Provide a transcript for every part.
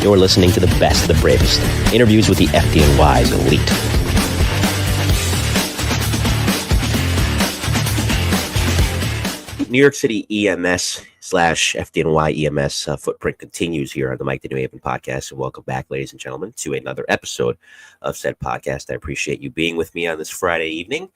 You're listening to the best of the bravest. Interviews with the FDNY's elite. New York City EMS / FDNY EMS footprint continues here on the Mike the New Haven podcast. And welcome back, ladies and gentlemen, to another episode of said podcast. I appreciate you being with me on this Friday evening.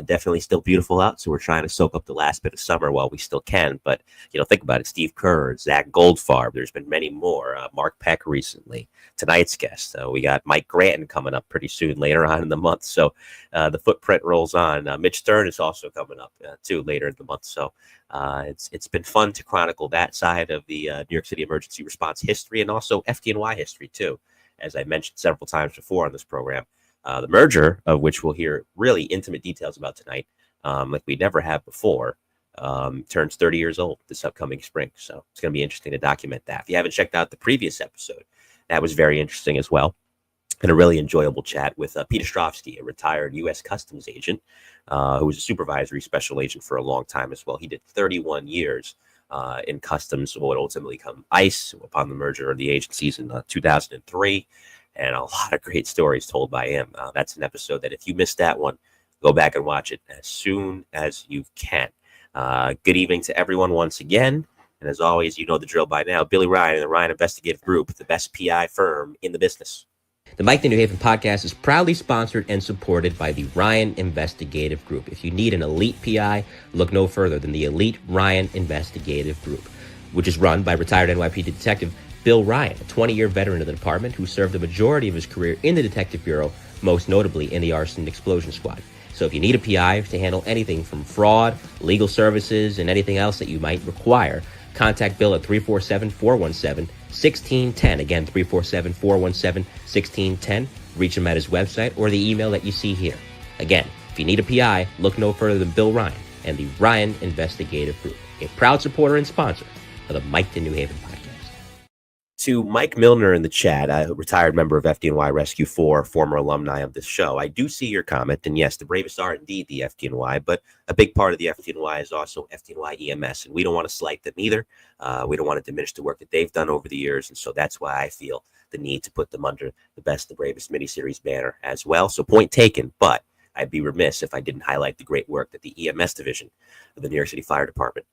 Definitely still beautiful out, so we're trying to soak up the last bit of summer while we still can. But, think about it. Steve Kerr, Zach Goldfarb, there's been many more. Mark Peck recently. Tonight's guest, we got Mike Granton coming up pretty soon later on in the month. So the footprint rolls on. Mitch Stern is also coming up, too, later in the month. So it's been fun to chronicle that side of the New York City emergency response history and also FDNY history, too, as I mentioned several times before on this program. The merger, of which we'll hear really intimate details about tonight, like we never have before, turns 30 years old this upcoming spring. So it's going to be interesting to document that. If you haven't checked out the previous episode, that was very interesting as well. And a really enjoyable chat with Peter Ostrovsky, a retired U.S. Customs agent who was a supervisory special agent for a long time as well. He did 31 years in customs, what would ultimately become ICE upon the merger of the agencies in 2003. And a lot of great stories told by him. That's an episode that if you missed that one, go back and watch it as soon as you can. Good evening to everyone once again. And as always, you know the drill by now. Billy Ryan and the Ryan Investigative Group, the best PI firm in the business. The Mike the New Haven podcast is proudly sponsored and supported by the Ryan Investigative Group. If you need an elite PI, look no further than the elite Ryan Investigative Group, which is run by retired NYPD detective Bill Ryan, a 20-year veteran of the department who served the majority of his career in the Detective Bureau, most notably in the Arson and Explosion Squad. So if you need a PI to handle anything from fraud, legal services, and anything else that you might require, contact Bill at 347-417-1610. Again, 347-417-1610. Reach him at his website or the email that you see here. Again, if you need a PI, look no further than Bill Ryan and the Ryan Investigative Group, a proud supporter and sponsor of the Mike the New Haven podcast. To Mike Milner in the chat, a retired member of FDNY Rescue 4, former alumni of this show. I do see your comment, and yes, the Bravest are indeed the FDNY, but a big part of the FDNY is also FDNY EMS, and we don't want to slight them either. We don't want to diminish the work that they've done over the years, and so that's why I feel the need to put them under the Best the Bravest miniseries banner as well. So point taken, but I'd be remiss if I didn't highlight the great work that the EMS division of the New York City Fire Department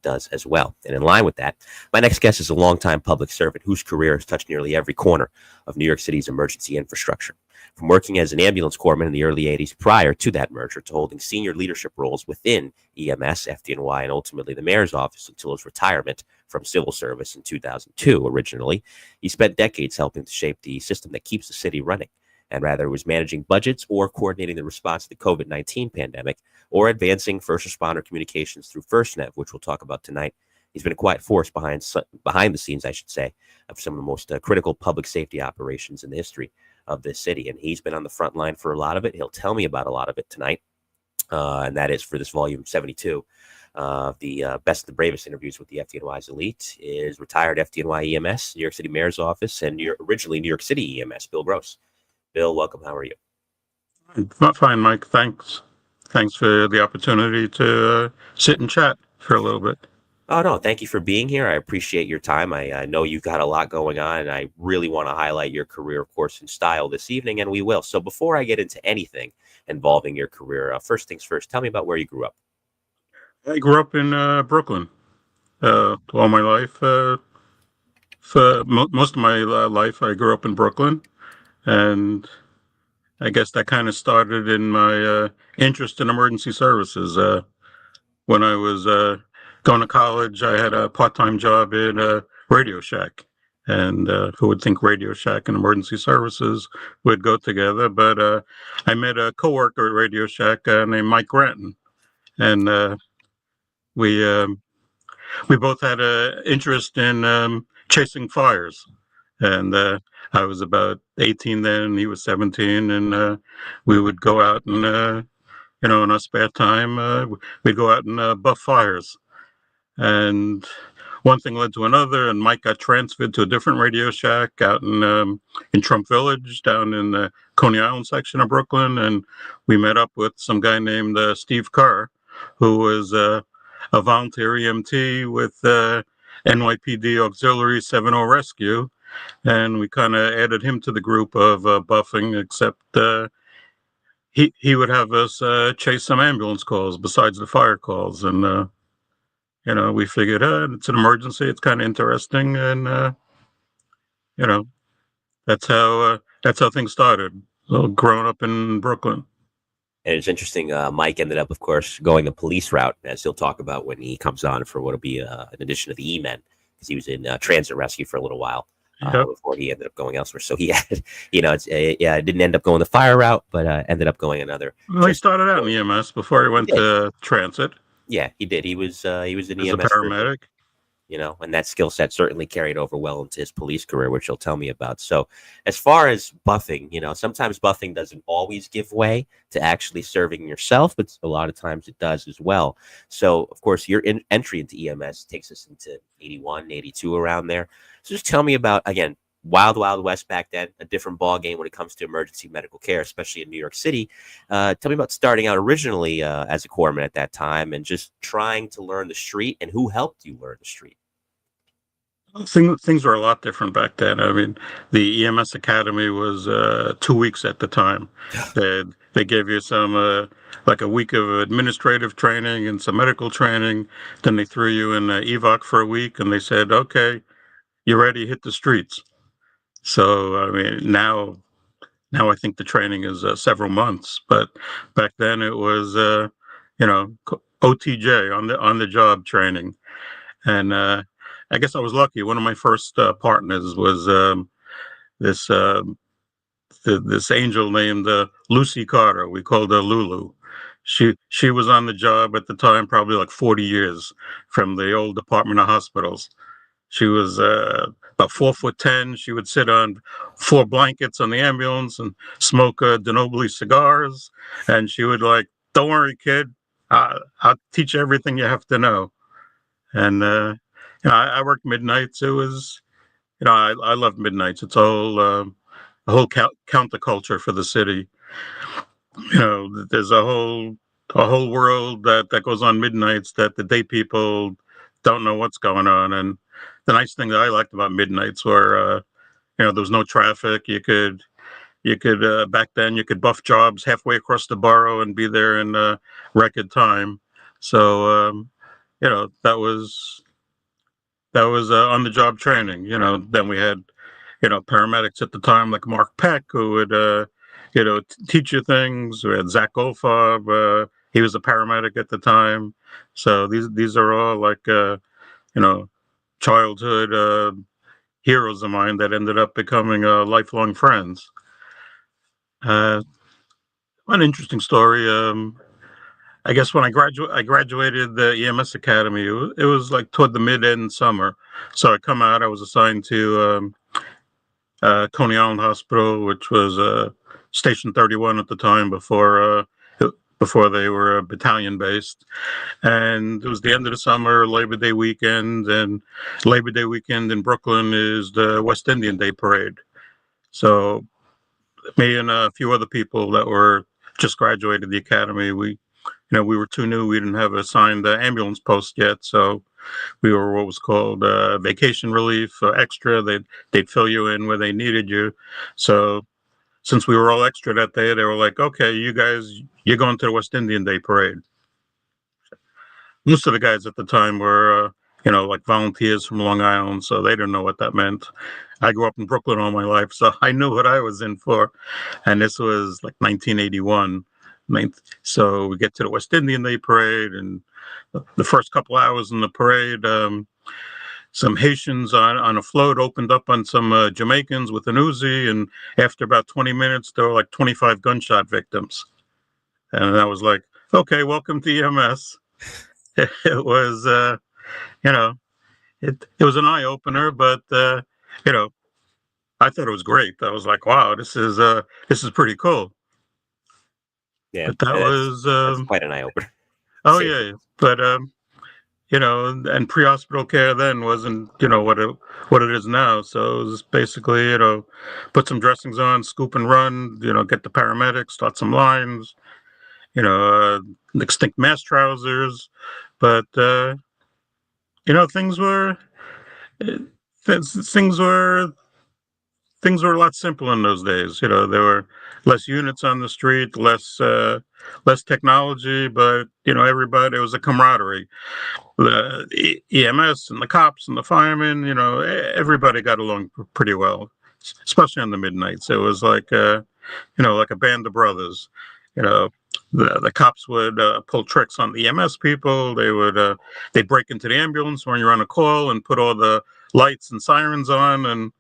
does as well. And in line with that, my next guest is a longtime public servant whose career has touched nearly every corner of New York City's emergency infrastructure. From working as an ambulance corpsman in the early 80s prior to that merger to holding senior leadership roles within EMS, FDNY, and ultimately the mayor's office until his retirement from civil service in 2002 originally, he spent decades helping to shape the system that keeps the city running. And rather it was managing budgets or coordinating the response to the COVID-19 pandemic or advancing first responder communications through FirstNet, which we'll talk about tonight. He's been a quiet force behind the scenes, I should say, of some of the most critical public safety operations in the history of this city. And he's been on the front line for a lot of it. He'll tell me about a lot of it tonight. And that is for this volume 72. The Best of the Bravest interviews with the FDNY's elite is retired FDNY EMS, New York City Mayor's Office, and originally New York City EMS, Bill Gross. Bill, welcome. How are you? Fine, Mike. Thanks for the opportunity to sit and chat for a little bit. Oh, no, thank you for being here. I appreciate your time. I know you've got a lot going on, and I really want to highlight your career, of course, in style this evening, and we will. So before I get into anything involving your career, first things first, tell me about where you grew up. I grew up in Brooklyn all my life. For most of my life, I grew up in Brooklyn. And I guess that kind of started in my interest in emergency services. When I was going to college, I had a part-time job in Radio Shack. And who would think Radio Shack and emergency services would go together? But I met a coworker at Radio Shack named Mike Granton. And we both had an interest in chasing fires. And I was about 18 then, and he was 17, and we would go out and, in our spare time, we'd go out and buff fires. And one thing led to another, and Mike got transferred to a different Radio Shack out in Trump Village, down in the Coney Island section of Brooklyn, and we met up with some guy named Steve Kerr, who was a volunteer EMT with NYPD Auxiliary 7-0 Rescue, and we kind of added him to the group of buffing. Except he would have us chase some ambulance calls besides the fire calls, and we figured it's an emergency. It's kind of interesting, and you know, that's how things started. So growing up in Brooklyn. And it's interesting. Mike ended up, of course, going the police route, as he'll talk about when he comes on for what will be an addition to the E-Men, because he was in transit rescue for a little while Yep. before he ended up going elsewhere. So he had, didn't end up going the fire route, but ended up going another. Well, he started out in EMS before he went to transit. Yeah, he did. He was in As a EMS paramedic. and that skill set certainly carried over well into his police career, which he'll tell me about. So as far as buffing, sometimes buffing doesn't always give way to actually serving yourself, but a lot of times it does as well. So, of course, your entry into EMS takes us into 81, 82, around there. So just tell me about, again, Wild Wild West back then, a different ball game when it comes to emergency medical care, especially in New York City. Tell me about starting out originally as a corpsman at that time and just trying to learn the street, and who helped you learn the street. Things were a lot different back then. I mean, the EMS Academy was 2 weeks at the time. They gave you some like a week of administrative training and some medical training. Then they threw you in evac for a week, and they said, "Okay, you're ready, hit the streets." So I mean, now I think the training is several months, but back then it was OTJ, on the job training. And I guess I was lucky. One of my first partners was this this angel named Lucy Carter. We called her Lulu. She was on the job at the time, probably like 40 years, from the old Department of Hospitals. She was about 4'10". She would sit on 4 blankets on the ambulance and smoke Denobly cigars. And she would like, "Don't worry, kid. I'll teach you everything you have to know." And I worked midnights. It was, I love midnights. It's a whole counterculture for the city. There's a whole world that goes on midnights that the day people don't know what's going on. And the nice thing that I liked about midnights were, there was no traffic. You could back then you could buff jobs halfway across the borough and be there in record time. So that was on the job training. Then we had paramedics at the time like Mark Peck, who would teach you things. We had Zach Goldfarb. He was a paramedic at the time. So these are all like childhood heroes of mine that ended up becoming lifelong friends. An interesting story. I guess when I graduated the EMS Academy, it was like toward the mid-end summer. So I come out, I was assigned to Coney Island Hospital, which was Station 31 at the time before they were battalion based. And it was the end of the summer, Labor Day weekend, and Labor Day weekend in Brooklyn is the West Indian Day Parade. So me and a few other people that were just graduated the academy, we were too new. We didn't have assigned ambulance post yet, so we were what was called vacation relief, extra. They'd fill you in where they needed you. So since we were all extra that day, they were like, "Okay, you guys, you're going to the West Indian Day Parade." Most of the guys at the time were, like volunteers from Long Island, so they didn't know what that meant. I grew up in Brooklyn all my life, so I knew what I was in for. And this was like 1981. So we get to the West Indian Day Parade, and the first couple hours in the parade, some Haitians on a float opened up on some Jamaicans with an Uzi, and after about 20 minutes, there were like 25 gunshot victims. And I was like, "Okay, welcome to EMS." It was, it was an eye opener, but I thought it was great. I was like, "Wow, this is pretty cool." Yeah, But that was, that's quite an eye opener. oh yeah, but and pre-hospital care then wasn't, what it is now. So it was basically, put some dressings on, scoop and run, get the paramedics, start some lines, extinct mass trousers. But things were things were things were a lot simpler in those days. There were less units on the street, less technology, but everybody, it was a camaraderie. The EMS and the cops and the firemen, everybody got along pretty well, especially on the midnights. It was like a band of brothers. You know, the cops would pull tricks on the EMS people. They'd break into the ambulance when you're on a call and put all the lights and sirens on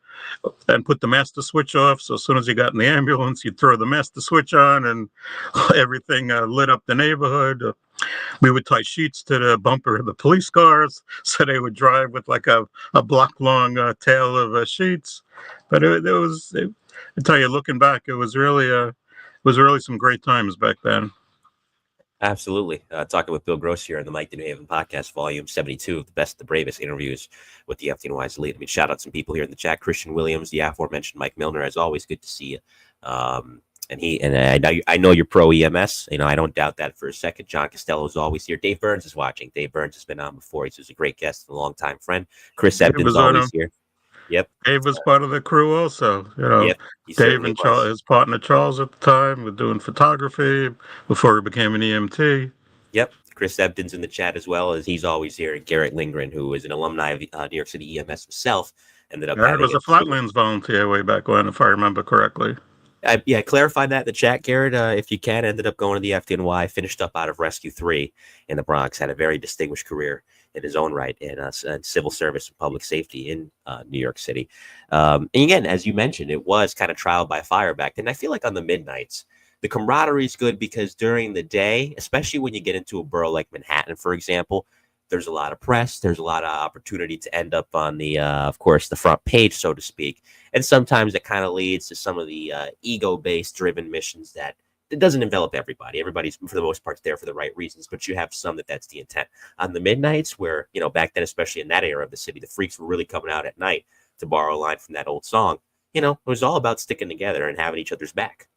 and put the master switch off. So as soon as you got in the ambulance, you'd throw the master switch on and everything lit up the neighborhood. We would tie sheets to the bumper of the police cars so they would drive with like a block long tail of sheets. But I tell you, looking back, it was really some great times back then. Absolutely. Talking with Bill Gross here on the Mike the New Haven podcast, volume 72 of the best, the bravest interviews with the FDNY's elite. I mean, shout out some people here in the chat. Christian Williams, the aforementioned Mike Milner, as always, good to see you. And I know you're pro EMS. I don't doubt that for a second. John Costello is always here. Dave Burns is watching. Dave Burns has been on before. He's a great guest and a longtime friend. Chris Ebden's always here. Yep. Dave was part of the crew also. Yep, Dave and his partner Charles at the time were doing photography before he became an EMT. Yep. Chris Ebden's in the chat as well, as he's always here. And Garrett Lindgren, who is an alumni of New York City EMS himself, ended up. I was a Flatlands volunteer way back when, if I remember correctly. Clarify that in the chat, Garrett, if you can. Ended up going to the FDNY, finished up out of Rescue 3 in the Bronx, had a very distinguished career in his own right in civil service and public safety in New York City. And again, as you mentioned, it was kind of trial by fire back then. I feel like on the midnights, the camaraderie is good because during the day, especially when you get into a borough like Manhattan, for example, there's a lot of press. There's a lot of opportunity to end up on the, of course, the front page, so to speak. And sometimes it kind of leads to some of the ego-based driven missions that it doesn't envelop everybody. Everybody's, for the most part, there for the right reasons, but you have some that's the intent. On the midnights where, back then, especially in that era of the city, the freaks were really coming out at night, to borrow a line from that old song. It was all about sticking together and having each other's back.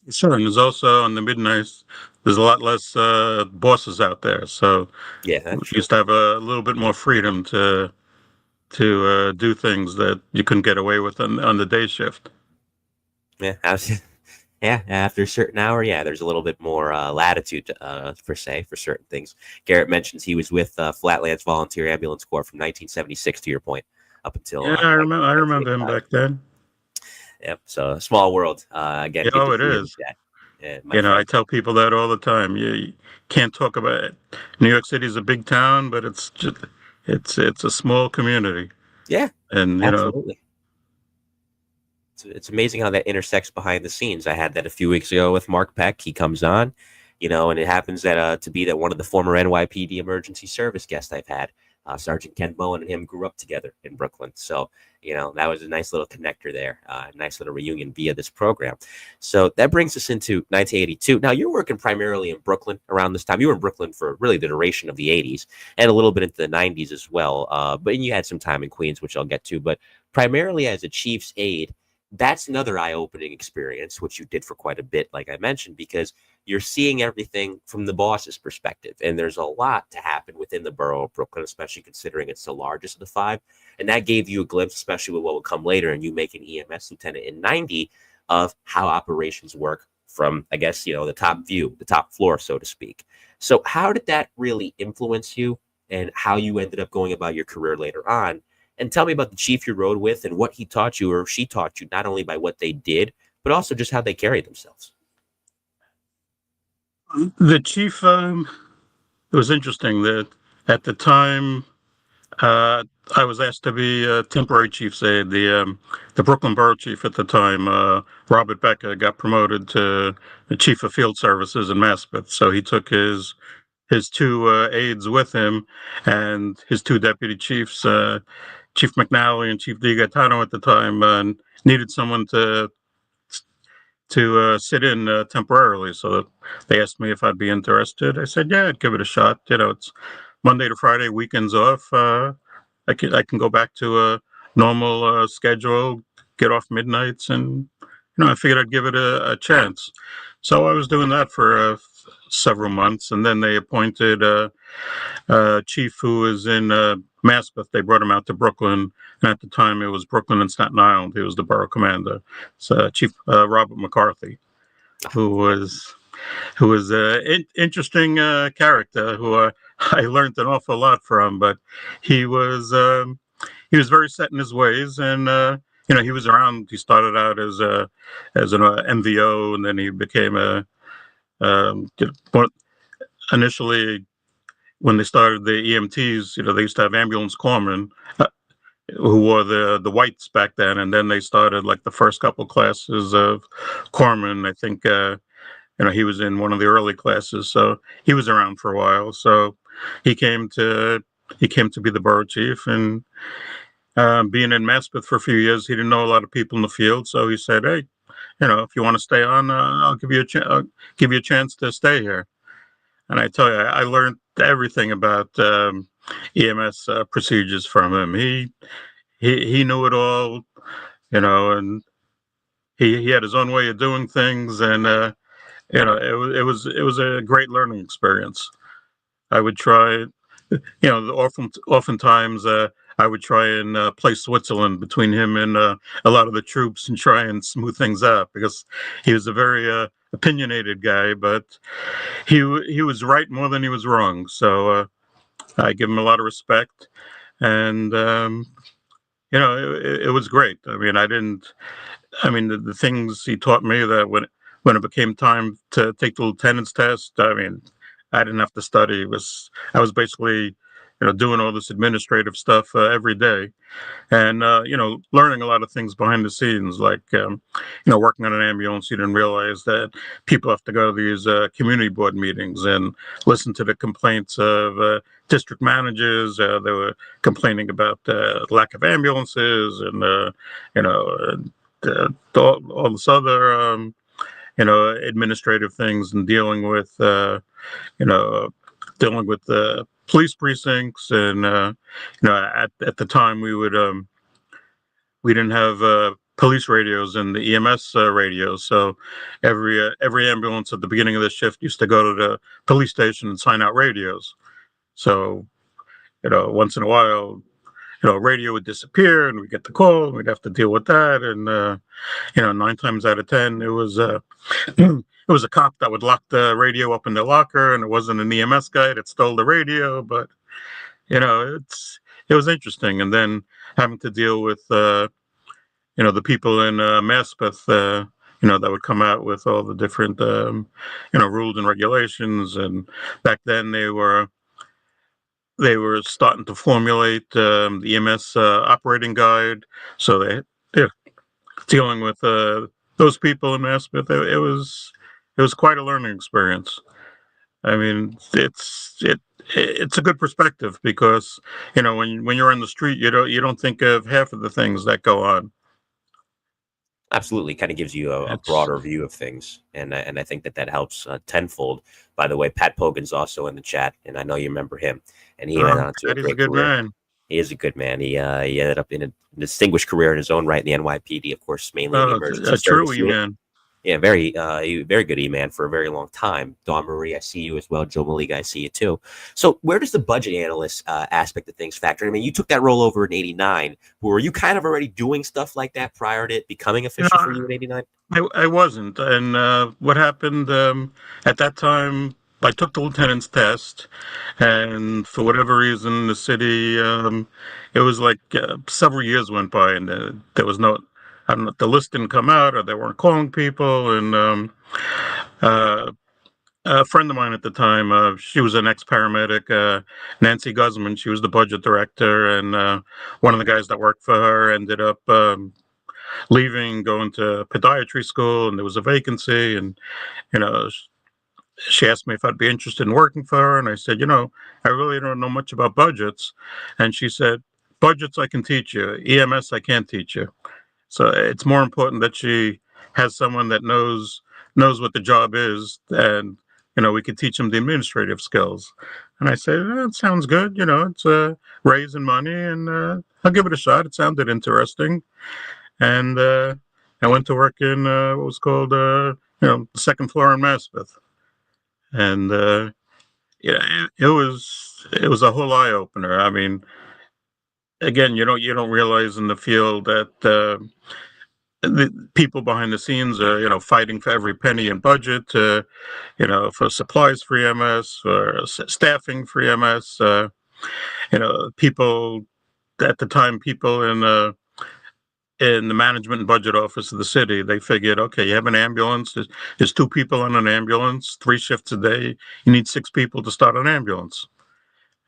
Sure, and there's also on the midnights, there's a lot less bosses out there, so yeah, you used to have a little bit more freedom to do things that you couldn't get away with on the day shift. Yeah, after a certain hour, there's a little bit more latitude per se for certain things. Garrett mentions he was with Flatlands Volunteer Ambulance Corps from 1976, to your point, up until I remember him back then. Yep. So small world. Again, it is. I tell people that all the time. You can't talk about it. New York City is a big town, but it's a small community. Yeah, and absolutely. It's amazing how that intersects behind the scenes. I had that a few weeks ago with Mark Peck. He comes on, and it happens that to be that one of the former NYPD emergency service guests I've had. Sergeant Ken Bowen and him grew up together in Brooklyn. So, that was a nice little connector there, a nice little reunion via this program. So that brings us into 1982. Now, you're working primarily in Brooklyn around this time. You were in Brooklyn for really the duration of the 80s and a little bit into the 90s as well. But you had some time in Queens, which I'll get to. But primarily as a chief's aide, that's another eye-opening experience, which you did for quite a bit, like I mentioned, because you're seeing everything from the boss's perspective. And there's a lot to happen within the borough of Brooklyn, especially considering it's the largest of the 5. And that gave you a glimpse, especially with what would come later, and you make an EMS lieutenant in 90, of how operations work from, I guess, the top view, the top floor, so to speak. So how did that really influence you and how you ended up going about your career later on? And tell me about the chief you rode with and what he taught you or she taught you, not only by what they did, but also just how they carried themselves. The chief, it was interesting that at the time I was asked to be a temporary chief's aide. The Brooklyn Borough chief at the time, Robert Becker, got promoted to the chief of field services in Maspeth. So he took his 2 aides with him and his 2 deputy chiefs, Chief McNally and Chief DiGaetano at the time, needed someone to sit in temporarily. So they asked me if I'd be interested. I said, yeah, I'd give it a shot. It's Monday to Friday, weekends off. I can go back to a normal schedule, get off midnights, and I figured I'd give it a chance. So I was doing that for several months, and then they appointed a chief who was in Maspeth, they brought him out to Brooklyn, and at the time it was Brooklyn and Staten Island. He was the borough commander. So Chief Robert McCarthy, who was an interesting character who I learned an awful lot from. But he was um, he was very set in his ways, and he was around. He started out as an MVO, and then he became a initially when they started the EMTs. They used to have ambulance corpsmen. Who wore the whites back then, and then they started like the first couple classes of corpsmen. I think he was in one of the early classes, so he was around for a while. So he came to be the borough chief, and being in Maspeth for a few years, he didn't know a lot of people in the field. So he said, "Hey, if you want to stay on, I'll give you I'll give you a chance to stay here." And I tell you, I learned everything about EMS procedures from him. He knew it all, and he had his own way of doing things, and it was a great learning experience. I would try, oftentimes I would try and play Switzerland between him and a lot of the troops and try and smooth things out because he was a very opinionated guy, but he was right more than he was wrong. So I give him a lot of respect, and it was great. I mean, the things he taught me that when it became time to take the lieutenant's test, I mean, I didn't have to study. I was basically, doing all this administrative stuff every day, and learning a lot of things behind the scenes, like working on an ambulance. You didn't realize that people have to go to these community board meetings and listen to the complaints of district managers. They were complaining about lack of ambulances and all this other administrative things and dealing with the police precincts, and at the time we didn't have police radios and the EMS radios, so every ambulance at the beginning of the shift used to go to the police station and sign out radios. So once in a while, radio would disappear, and we'd get the call, and we'd have to deal with that, and 9 times out of 10, it was it was a cop that would lock the radio up in the locker, and it wasn't an EMS guy that stole the radio. But it was interesting, and then having to deal with the people in Maspeth, that would come out with all the different rules and regulations, and back then they were starting to formulate the EMS operating guide, so they're dealing with those people in Maspeth. It was quite a learning experience. I mean, it's a good perspective because when you're on the street, you don't think of half of the things that go on. Absolutely, kind of gives you a It's broader view of things, and I think that helps tenfold. By the way, Pat Pogan's also in the chat, and I know you remember him, and he went on to a Patty's a great good career. man. He is a good man. He ended up in a distinguished career in his own right in the NYPD, of course, mainly in the emergency A true service unit. man. Yeah, very good E-man for a very long time. Dawn Marie, I see you as well. Joe Maliga, I see you too. So where does the budget analyst aspect of things factor in? I mean, you took that role over in '89. Were you kind of already doing stuff like that prior to it becoming official for you in '89? I wasn't. And what happened at that time, I took the lieutenant's test, and for whatever reason, the city, it was like several years went by, and there was no, I don't know, the list didn't come out, or they weren't calling people. And uh, a friend of mine at the time, she was an ex-paramedic, Nancy Guzman. She was the budget director, and one of the guys that worked for her ended up leaving, going to podiatry school, and there was a vacancy, and you know she asked me if I'd be interested in working for her, and I said, I really don't know much about budgets. And she said, budgets I can teach you, EMS I can't teach you. So it's more important that she has someone that knows what the job is, and we could teach them the administrative skills. And I said, that sounds good. It's raising money, and I'll give it a shot. It sounded interesting. And I went to work in what was called the second floor in Maspeth. And it was a whole eye opener. I mean, again, you don't realize in the field that the people behind the scenes are, fighting for every penny in budget, for supplies for EMS, for staffing for EMS. People at the time, people in the management and budget office of the city, they figured, okay, you have an ambulance. There's two people on an ambulance, 3 shifts a day. You need 6 people to start an ambulance.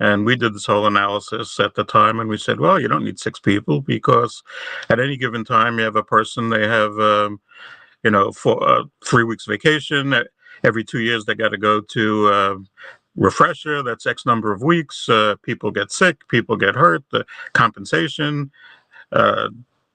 And we did this whole analysis at the time, and we said, well, you don't need 6 people because at any given time you have a person. They have, for 3 weeks vacation. Every 2 years they got to go to refresher. That's X number of weeks. People get sick. People get hurt. The compensation. Uh,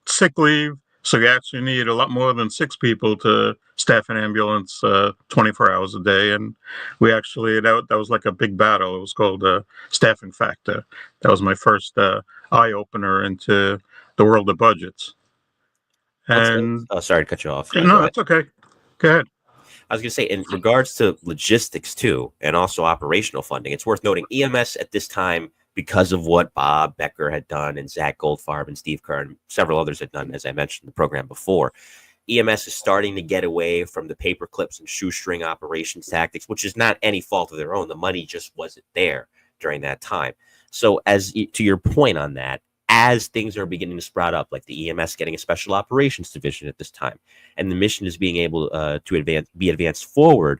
Sick leave. So you actually need a lot more than 6 people to staff an ambulance 24 hours a day. And we actually, that was like a big battle. It was called staffing factor. That was my first eye opener into the world of budgets. And sorry to cut you off. no, that's okay. Go ahead. I was going to say, in regards to logistics too, and also operational funding, it's worth noting EMS at this time, because of what Bob Becker had done and Zach Goldfarb and Steve Kerr and several others had done, as I mentioned in the program before, EMS is starting to get away from the paper clips and shoestring operations tactics, which is not any fault of their own. The money just wasn't there during that time. So to your point on that, as things are beginning to sprout up, like the EMS getting a special operations division at this time, and the mission is being able to be advanced forward.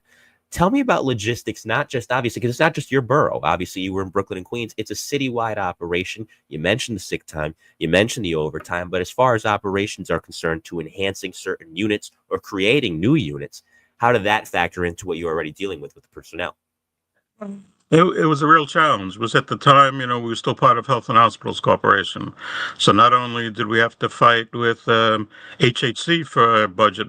Tell me about logistics, not just obviously, because it's not just your borough. Obviously, you were in Brooklyn and Queens. It's a citywide operation. You mentioned the sick time, you mentioned the overtime, but as far as operations are concerned, to enhancing certain units or creating new units, how did that factor into what you're already dealing with the personnel? It was a real challenge. It was at the time, we were still part of Health and Hospitals Corporation. So not only did we have to fight with HHC for budget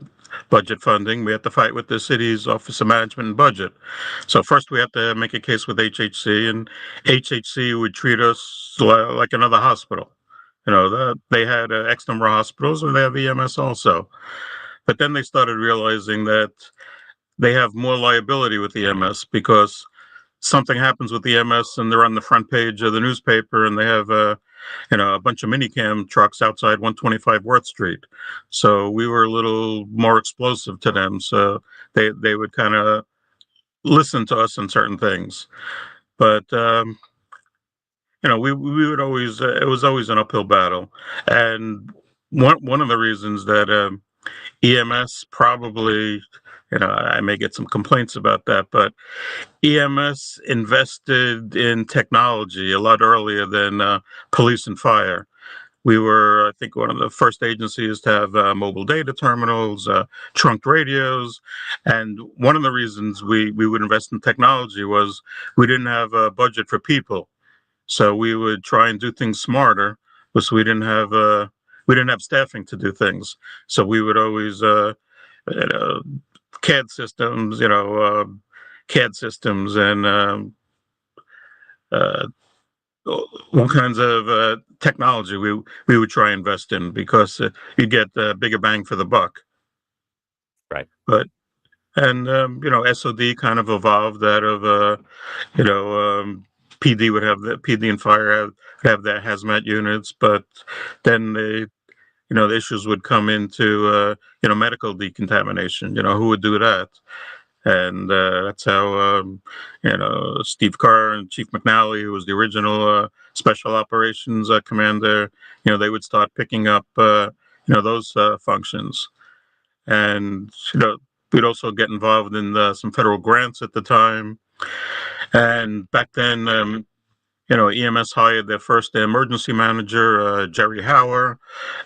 funding, we had to fight with the city's Office of Management and Budget. So first we had to make a case with HHC, and HHC would treat us like another hospital. They had X number of hospitals, and they have EMS also. But then they started realizing that they have more liability with EMS because something happens with EMS and they're on the front page of the newspaper and they have a bunch of minicam trucks outside 125 Worth Street. So we were a little more explosive to them. So they would kind of listen to us on certain things. But we would always it was always an uphill battle. And one of the reasons that EMS probably, I may get some complaints about that, but EMS invested in technology a lot earlier than police and fire. We were, I think, one of the first agencies to have mobile data terminals, trunked radios. And one of the reasons we would invest in technology was we didn't have a budget for people. So we would try and do things smarter because we didn't have staffing to do things. So we would always CAD systems, CAD systems and all kinds of technology we would try and invest in because you get a bigger bang for the buck. Right. But and SOD kind of evolved out of PD would have the PD and fire have their hazmat units, but then the issues would come into medical decontamination. Who would do that? And that's how Steve Kerr and Chief McNally, who was the original special operations commander, they would start picking up those functions. And we'd also get involved in some federal grants at the time. And back then, EMS hired their first emergency manager, Jerry Hauer,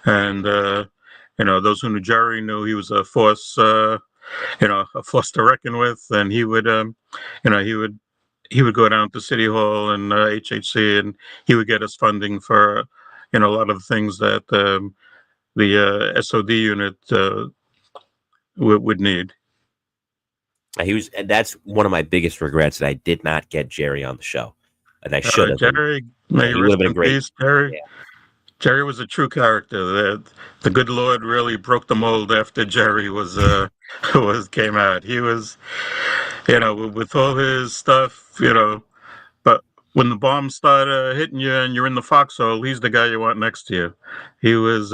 and those who knew Jerry knew he was a force to reckon with, and he would go down to City Hall and HHC, and he would get us funding for a lot of the things that the SOD unit would need. And that's one of my biggest regrets, that I did not get Jerry on the show, and I should have. Jerry, may he would have been great. Peace, Jerry. Yeah. Jerry was a true character. The good Lord really broke the mold after Jerry came out. He was, with all his stuff, but when the bombs start hitting you and you're in the foxhole, he's the guy you want next to you. He was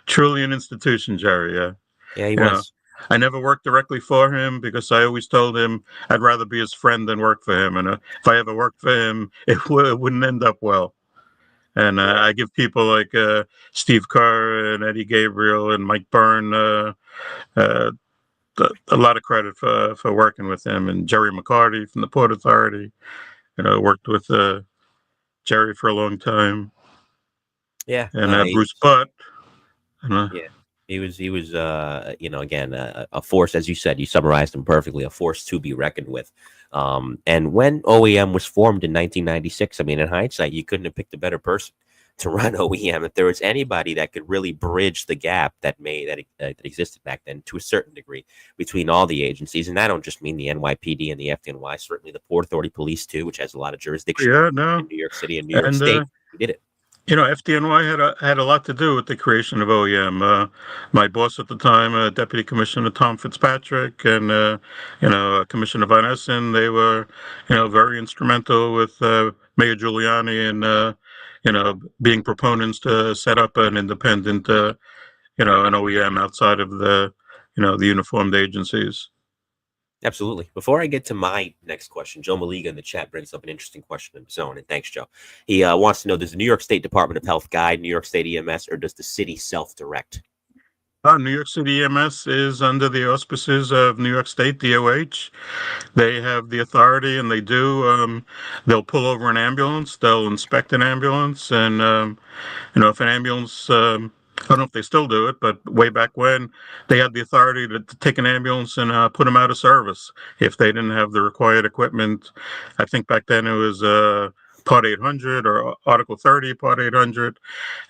truly an institution, Jerry. Yeah, he You know, was. I never worked directly for him because I always told him I'd rather be his friend than work for him. And if I ever worked for him, it wouldn't end up well. And Yeah, I give people like Steve Kerr and Eddie Gabriel and Mike Byrne uh, a lot of credit for working with him. And Jerry McCarty from the Port Authority, worked with Jerry for a long time. yeah. And Bruce Butt. Yeah, he was again, a force, as you said, you summarized him perfectly, a force to be reckoned with. And when OEM was formed in 1996, I mean, in hindsight, you couldn't have picked a better person to run OEM. If there was anybody that could really bridge the gap that existed back then to a certain degree between all the agencies, and I don't just mean the NYPD and the FDNY, certainly the Port Authority Police too, which has a lot of jurisdiction Yeah, no. in New York City and New York And State. He did it. FDNY had a lot to do with the creation of OEM. My boss at the time, Deputy Commissioner Tom Fitzpatrick, and Commissioner Von Essen, they were very instrumental with Mayor Giuliani and being proponents to set up an independent an OEM outside of the uniformed agencies. Absolutely. Before I get to my next question, Joe Maliga in the chat brings up an interesting question of his own, and thanks, Joe. He wants to know, does the New York State Department of Health guide New York State EMS, or does the city self-direct? New York City EMS is under the auspices of New York State DOH. They have the authority, and they do. They'll pull over an ambulance, they'll inspect an ambulance, and if an ambulance, I don't know if they still do it, but way back when, they had the authority to take an ambulance and put them out of service if they didn't have the required equipment. I think back then it was Part 800 or Article 30, Part 800,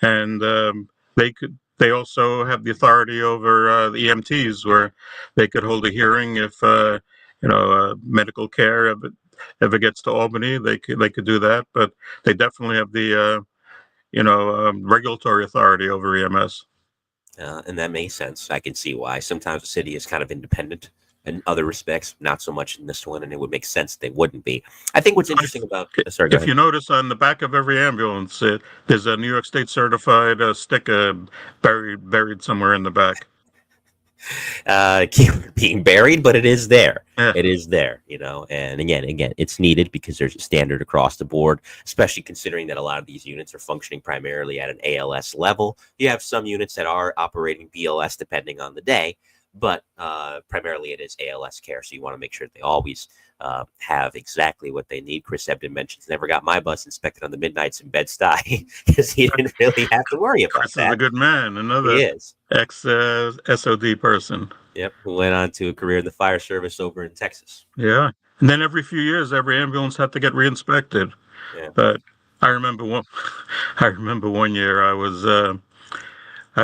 and They also have the authority over the EMTs, where they could hold a hearing if medical care ever gets to Albany. They could do that, but they definitely have the regulatory authority over EMS. And that makes sense. I can see why. Sometimes the city is kind of independent in other respects, not so much in this one, and it would make sense they wouldn't be. I think what's interesting about... Sorry, go If ahead. you notice on the back of every ambulance, there's a New York State certified sticker buried somewhere in the back. Being buried, but it is there. Yeah. It is there, and again, it's needed because there's a standard across the board, especially considering that a lot of these units are functioning primarily at an ALS level. You have some units that are operating BLS depending on the day, but primarily it is ALS care. So you want to make sure that they always have exactly what they need. Chris Ebden mentions, never got my bus inspected on the midnights in Bed-Stuy because he didn't really have to worry about Chris that. is a good man. Another He is. ex-SOD person. Yep, who went on to a career in the fire service over in Texas. Yeah, and then every few years, every ambulance had to get re-inspected. Yeah. But I remember one year I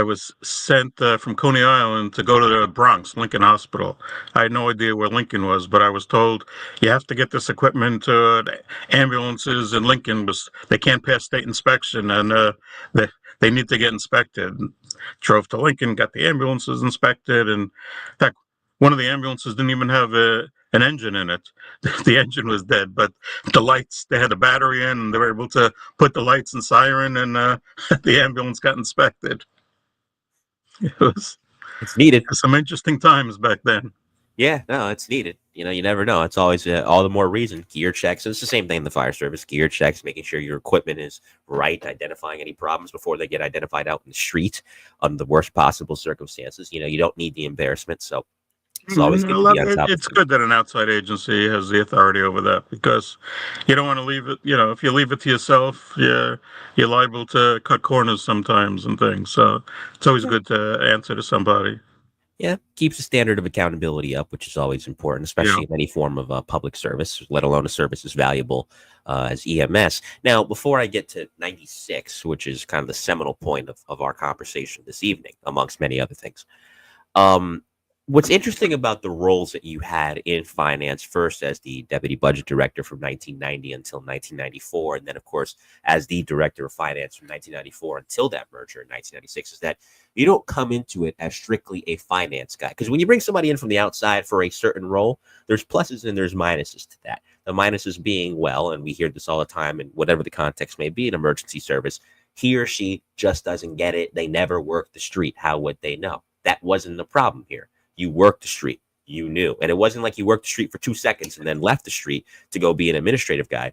was sent from Coney Island to go to the Bronx, Lincoln Hospital. I had no idea where Lincoln was, but I was told you have to get this equipment to ambulances in Lincoln, but they can't pass state inspection, and they need to get inspected. Drove to Lincoln, got the ambulances inspected, and in fact, one of the ambulances didn't even have an engine in it. The engine was dead, but the lights, they had a battery in, and they were able to put the lights and siren, and the ambulance got inspected. It's needed. Some interesting times back then. Yeah, no, it's needed. You never know. It's always all the more reason. Gear checks. It's the same thing in the fire service. Gear checks, making sure your equipment is right, identifying any problems before they get identified out in the street under the worst possible circumstances. You don't need the embarrassment. So it's always good to be on top. It's good that an outside agency has the authority over that, because you don't want to leave it. If you leave it to yourself, you're liable to cut corners sometimes and things. So it's always good to answer to somebody. Yeah, keeps the standard of accountability up, which is always important, especially in any form of public service, let alone a service as valuable as EMS. Now, before I get to 96, which is kind of the seminal point of our conversation this evening, amongst many other things, What's interesting about the roles that you had in finance, first as the deputy budget director from 1990 until 1994, and then, of course, as the director of finance from 1994 until that merger in 1996, is that you don't come into it as strictly a finance guy. Because when you bring somebody in from the outside for a certain role, there's pluses and there's minuses to that. The minuses being, well, and we hear this all the time, and whatever the context may be in emergency service, he or she just doesn't get it. They never work the street. How would they know? That wasn't the problem here. You worked the street. You knew. And it wasn't like you worked the street for 2 seconds and then left the street to go be an administrative guy.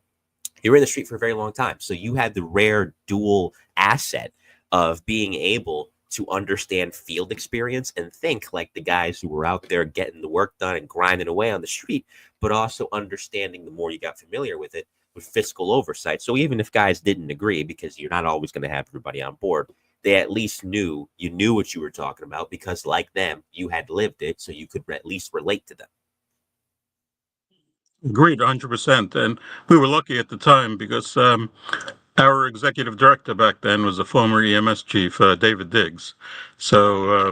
You were in the street for a very long time. So you had the rare dual asset of being able to understand field experience and think like the guys who were out there getting the work done and grinding away on the street, but also understanding the more you got familiar with it with fiscal oversight. So even if guys didn't agree, because you're not always going to have everybody on board, they at least knew you knew what you were talking about because, like them, you had lived it, so you could at least relate to them. Agreed, 100%. And we were lucky at the time because our executive director back then was a former EMS chief, David Diggs. So,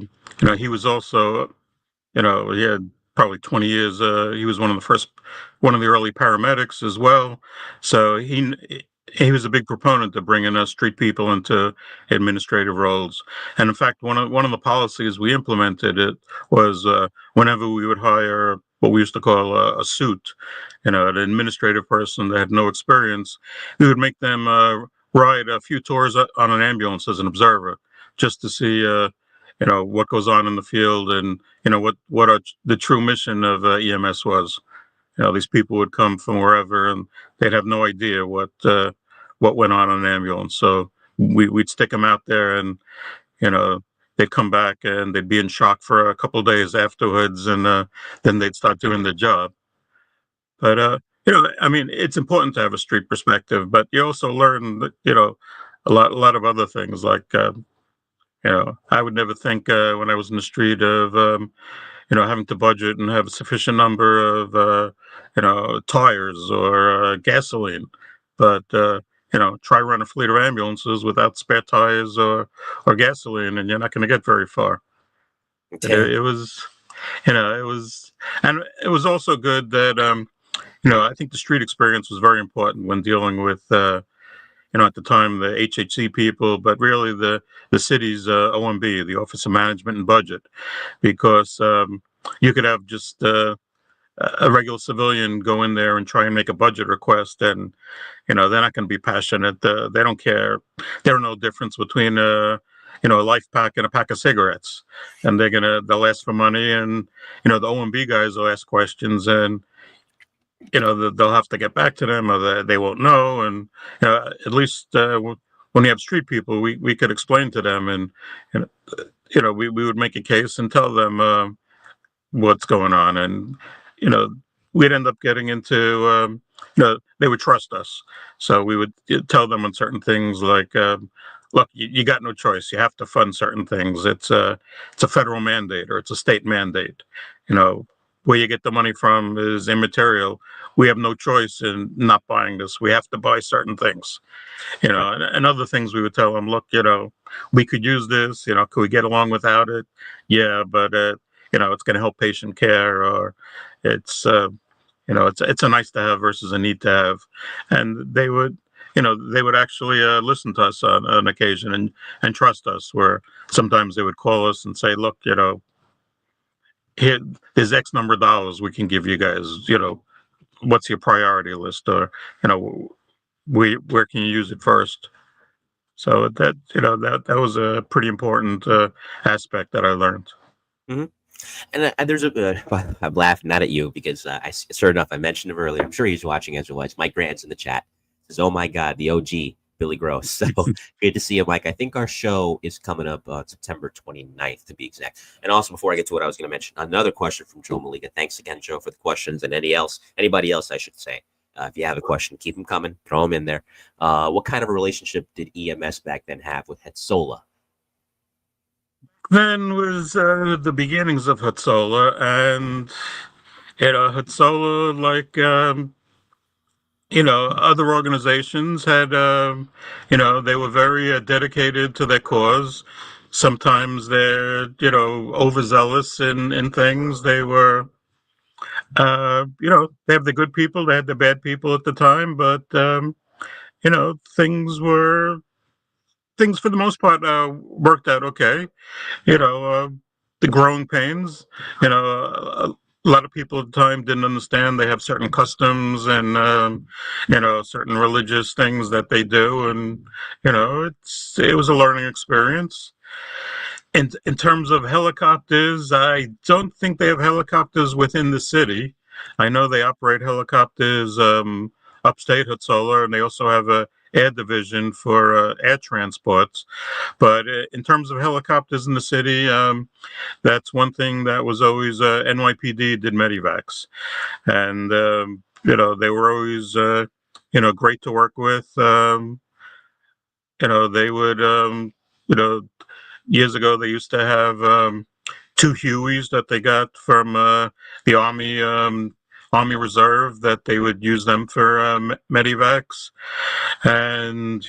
he was also, he had probably 20 years. He was one of the early paramedics as well. So he was a big proponent of bringing us street people into administrative roles. And in fact, one of the policies we implemented it was whenever we would hire what we used to call a suit, an administrative person that had no experience, we would make them ride a few tours on an ambulance as an observer, just to see what goes on in the field and the true mission of EMS was. These people would come from wherever and they'd have no idea what went on an ambulance. So we'd stick them out there, and you know they'd come back and they'd be in shock for a couple of days afterwards, and then they'd start doing their job. But I mean, it's important to have a street perspective, but you also learn that a lot of other things like. I would never think when I was in the street of having to budget and have a sufficient number of tires or gasoline, but try run a fleet of ambulances without spare tires or gasoline, and you're not going to get very far. It was, it was, and it was also good that I think the street experience was very important when dealing with. At the time, the HHC people, but really the city's OMB, the Office of Management and Budget, because you could have just a regular civilian go in there and try and make a budget request, and they're not going to be passionate. They don't care. There's no difference between a life pack and a pack of cigarettes, and they'll ask for money, and the OMB guys will ask questions, and they'll have to get back to them, or they won't know. And at least when you have street people, we could explain to them, and we would make a case and tell them what's going on, and we'd end up getting into they would trust us, so we would tell them on certain things like. Look, you got no choice. You have to fund certain things. It's a federal mandate or it's a state mandate. Where you get the money from is immaterial. We have no choice in not buying this. We have to buy certain things, and other things we would tell them, look, we could use this, could we get along without it? Yeah, but, it's going to help patient care, or it's a nice to have versus a need to have. And they would actually listen to us on occasion and trust us, where sometimes they would call us and say, look, here, there's X number of dollars we can give you guys. What's your priority list, or where can you use it first? So that was a pretty important aspect that I learned. Mm-hmm. And there's I'm laughing not at you because sure enough, I mentioned him earlier. I'm sure he's watching as well. Mike Grant's in the chat. Says, "Oh my God, the OG Billy Gross." So good to see you, Mike. I think our show is coming up on September 29th to be exact. And also, before I get to what I was going to mention, another question from Joe Maliga. Thanks again, Joe, for the questions, and anybody else, I should say. If you have a question, keep them coming. Throw them in there. What kind of a relationship did EMS back then have with Hetzola? Then was the beginnings of Hetzola, and Hetzola, like other organizations, had they were very dedicated to their cause. sometimes they're, overzealous in things. They were, they have the good people, they had the bad people at the time, but, you know, things were, things for the most part worked out okay. You know, the growing pains, you know, a lot of people at the time didn't understand they have certain customs and, certain religious things that they do. And, it was a learning experience. In terms of helicopters, I don't think they have helicopters within the city. I know they operate helicopters upstate Hatzola, and they also have a air division for air transports. But in terms of helicopters in the city, that's one thing that was always NYPD did medivacs, and they were always great to work with. They would you know years ago they used to have two Hueys that they got from the Army Reserve that they would use them for medivacs. And,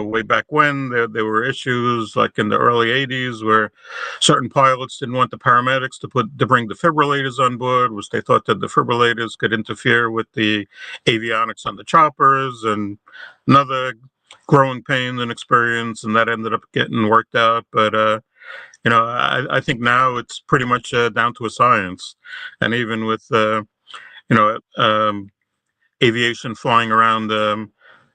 way back when there were issues like in the early 80s where certain pilots didn't want the paramedics to bring defibrillators on board, which they thought that defibrillators could interfere with the avionics on the choppers, and another growing pain and experience, and that ended up getting worked out. But I think now it's pretty much down to a science, and even with you know aviation flying around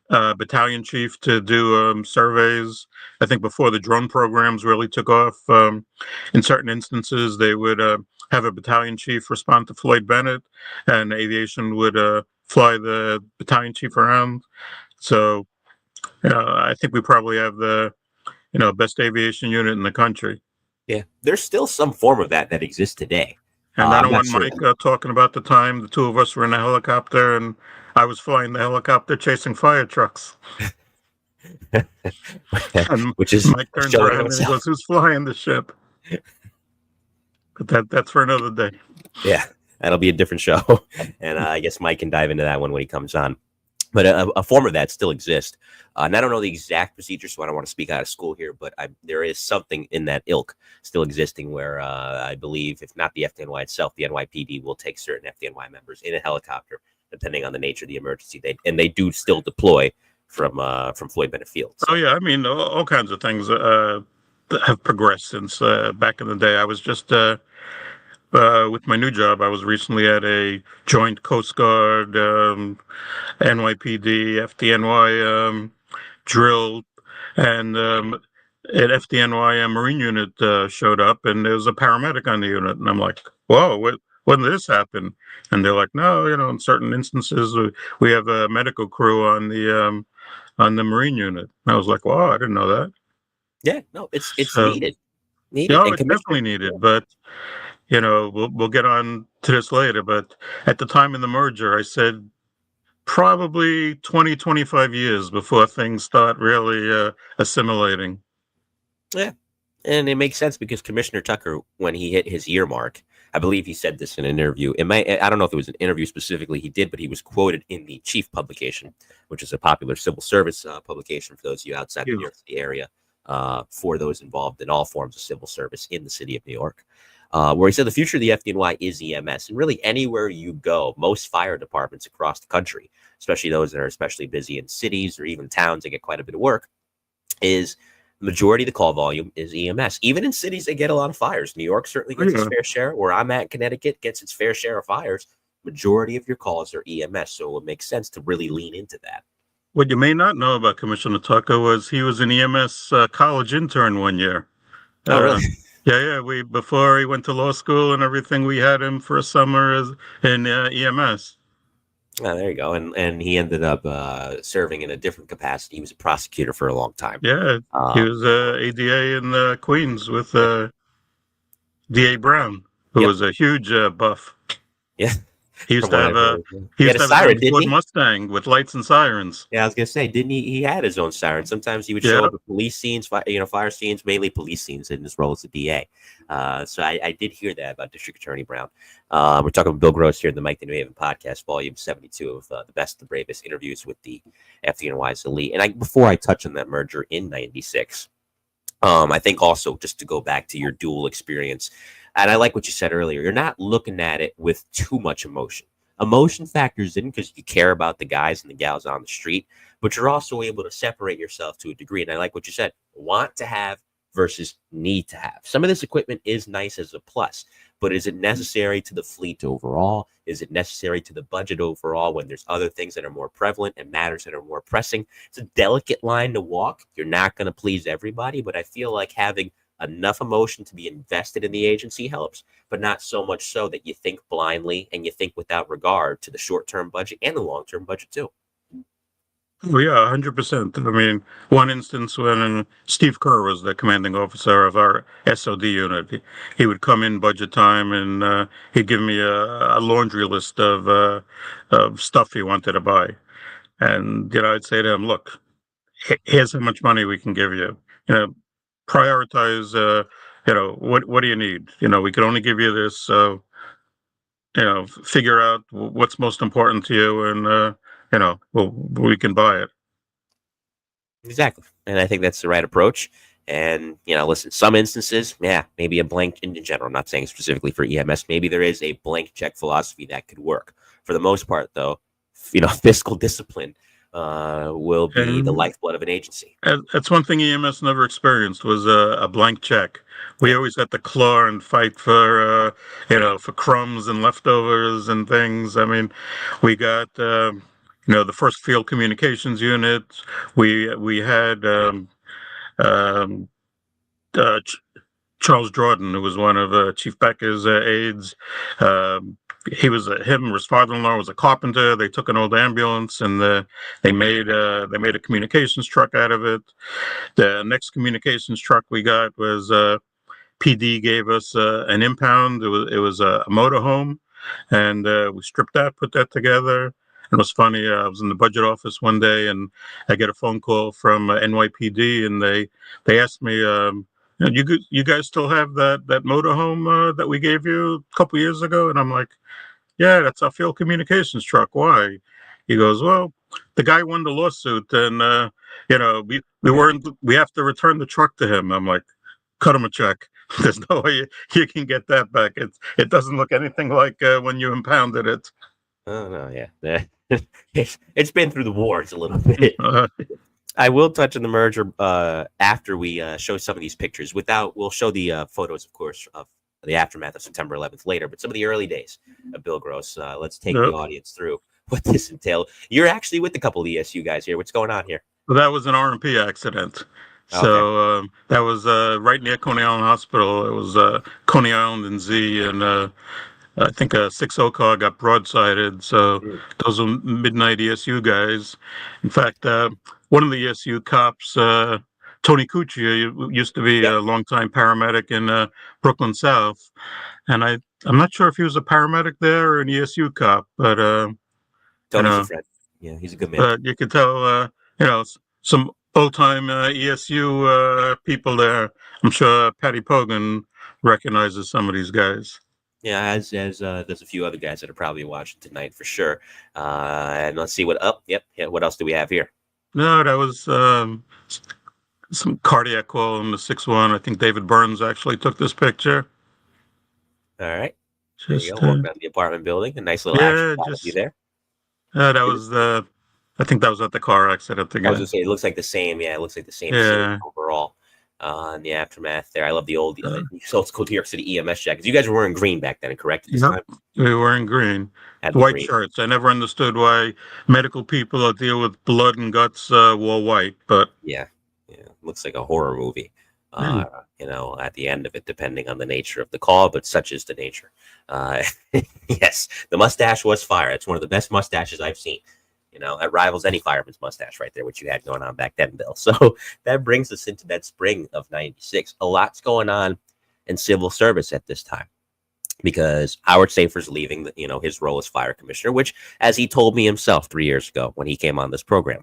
battalion chief to do surveys. I think before the drone programs really took off, in certain instances they would have a battalion chief respond to Floyd Bennett, and aviation would fly the battalion chief around. So I think we probably have the best aviation unit in the country. Yeah, there's still some form of that exists today. And I I'm don't not want sure. Mike talking about the time the two of us were in a helicopter and I was flying the helicopter chasing fire trucks. And Which is Mike a turns show in and of around and he itself. goes, "Who's flying the ship?" But that's for another day. Yeah, that'll be a different show, and I guess Mike can dive into that one when he comes on. But a form of that still exists, and I don't know the exact procedure, so I don't want to speak out of school here. But there is something in that ilk still existing, where I believe, if not the FDNY itself, the NYPD will take certain FDNY members in a helicopter, depending on the nature of the emergency. They do still deploy from Floyd Bennett Field. Oh So. yeah, I mean all kinds of things have progressed since back in the day. I was just with my new job. I was recently at a joint Coast Guard, NYPD, FDNY drill, and at FDNY a Marine unit showed up, and there was a paramedic on the unit, and I'm like, "Whoa, when did this happen?" And they're like, "No, in certain instances we have a medical crew on the Marine unit." And I was like, "Wow, I didn't know that." Yeah, no, it's So, needed, no, and it's definitely Commissioner. needed, but we'll get on to this later. But at the time of the merger, I said probably 20, 25 years before things start really assimilating. Yeah, and it makes sense because Commissioner Tucker, when he hit his year mark, I believe he said this in an interview. I don't know if it was an interview specifically he did, but he was quoted in the Chief publication, which is a popular civil service publication for those of you outside the New York City area, for those involved in all forms of civil service in the city of New York. Where he said the future of the FDNY is EMS. And really, anywhere you go, most fire departments across the country, especially those that are especially busy in cities or even towns that get quite a bit of work, is the majority of the call volume is EMS. Even in cities that get a lot of fires, New York certainly gets its fair share. Where I'm at, Connecticut gets its fair share of fires. Majority of your calls are EMS, so it makes sense to really lean into that. What you may not know about Commissioner Tucker was he was an EMS college intern one year. Oh, really? Yeah. We before he went to law school and everything, we had him for a summer in EMS. Oh, there you go. And he ended up serving in a different capacity. He was a prosecutor for a long time. Yeah, he was ADA in Queens with DA Brown, who was a huge buff. Yeah. He used From to what have I've heard. he He had used a to have his siren, own didn't Ford he? Mustang with lights and sirens. Yeah, I was gonna say, didn't he? He had his own siren. Sometimes he would show up at police scenes, fire scenes, mainly police scenes in his role as a DA. So I did hear that about District Attorney Brown. We're talking with Bill Gross here in the Mike the New Haven podcast, volume 72 of the best, the bravest interviews with the FDNY's elite. And before I touch on that merger in '96, I think also, just to go back to your dual experience, and I like what you said earlier, you're not looking at it with too much emotion. Emotion factors in because you care about the guys and the gals on the street, but you're also able to separate yourself to a degree. And I like what you said, want to have versus need to have. Some of this equipment is nice as a plus, but is it necessary to the fleet overall? Is it necessary to the budget overall when there's other things that are more prevalent and matters that are more pressing? It's a delicate line to walk. You're not going to please everybody, but I feel like having enough emotion to be invested in the agency helps, but not so much so that you think blindly and you think without regard to the short-term budget and the long-term budget too. Oh yeah, 100%. I mean, one instance when Steve Kerr was the commanding officer of our SOD unit, he would come in budget time and he'd give me a laundry list of stuff he wanted to buy. And, I'd say to him, look, here's how much money we can give you. You know, prioritize, what do you need? We can only give you this. So, figure out what's most important to you and, we can buy it. Exactly. And I think that's the right approach. And, listen, some instances, yeah, maybe a blank in general, I'm not saying specifically for EMS, maybe there is a blank check philosophy that could work. For the most part, though, fiscal discipline will be the And lifeblood of an agency. that's one thing EMS never experienced was a blank check. We Yeah. always had to claw and fight for crumbs and leftovers and things. I mean, we got, the first field communications unit. We had um, uh, Charles Jordan, who was one of Chief Becker's aides. Um, his father-in-law was a carpenter. They took an old ambulance and they made a communications truck out of it. The next communications truck we got was PD gave us an impound. It was a motorhome, and we stripped that, put that together. And it was funny. I was in the budget office one day, and I get a phone call from NYPD, and they asked me, you guys still have that motorhome that we gave you a couple years ago?" And I'm like, "Yeah, that's our field communications truck. Why?" He goes, "Well, the guy won the lawsuit, and we have to return the truck to him." I'm like, "Cut him a check. There's no way you can get that back. It doesn't look anything like when you impounded it." Oh, no, yeah. It's been through the wars a little bit. Uh, I will touch on the merger after we show some of these pictures. We'll show the photos, of course, of the aftermath of September 11th later, but some of the early days of Bill Gross. Let's take the audience through what this entailed. You're actually with a couple of ESU guys here. What's going on here? well, that was an R&P accident. Okay. So that was right near Coney Island Hospital. It was Coney Island and Z, and I think a 6-0 car got broadsided. So those were midnight ESU guys. In fact, one of the ESU cops, Tony Cuccia, used to be Yep. a longtime paramedic in Brooklyn South, and I'm not sure if he was a paramedic there or an ESU cop, but Tony's a friend. Yeah, he's a good man. but you could tell, some old-time ESU people there. I'm sure Patty Pogan recognizes some of these guys. Yeah, as there's a few other guys that are probably watching tonight for sure. And let's see what up. Yep. Yeah. What else do we have here? No, that was some cardiac call in the 6-1. I think David Burns actually took this picture. All right. Just there you go. Walking out the apartment building. A nice little yeah, action just there. that was I think that was at the car accident again. I was gonna say it looks like the same. Yeah, it looks like the same overall. In the aftermath there, I love the old old school New York City EMS jackets. You guys were wearing green back then, correct? At this time? We were in green, Had white green. shirts. I never understood why medical people that deal with blood and guts wore white, but yeah, looks like a horror movie. At the end of it, depending on the nature of the call, but such is the nature. Yes, the mustache was fire. It's one of the best mustaches I've seen. That rivals any fireman's mustache right there, which you had going on back then, Bill. So that brings us into that spring of 96. A lot's going on in civil service at this time because Howard Safer's leaving, his role as fire commissioner, which, as he told me himself 3 years ago when he came on this program,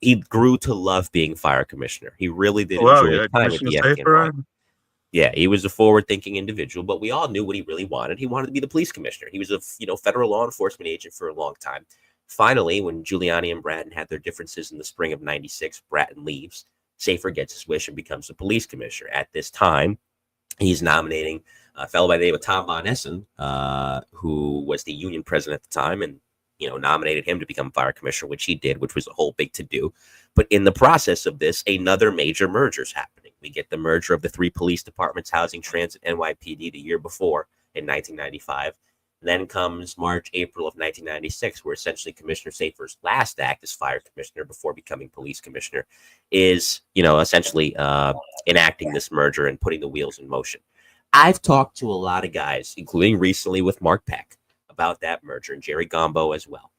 he grew to love being fire commissioner. He really did enjoy his time at the FDNY. Yeah, he was a forward-thinking individual, but we all knew what he really wanted. He wanted to be the police commissioner. He was a federal law enforcement agent for a long time. Finally, when Giuliani and Bratton had their differences in the spring of 96, Bratton leaves. Safer gets his wish and becomes the police commissioner. At this time, he's nominating a fellow by the name of Tom Von Essen, who was the union president at the time, and nominated him to become fire commissioner, which he did, which was a whole big to-do. But in the process of this, another major merger is happening. We get the merger of the 3 police departments, housing, transit, NYPD, the year before in 1995. Then comes March, April of 1996, where essentially Commissioner Safer's last act as fire commissioner before becoming police commissioner is, essentially enacting this merger and putting the wheels in motion. I've talked to a lot of guys, including recently with Mark Peck, about that merger, and Jerry Gombo as well,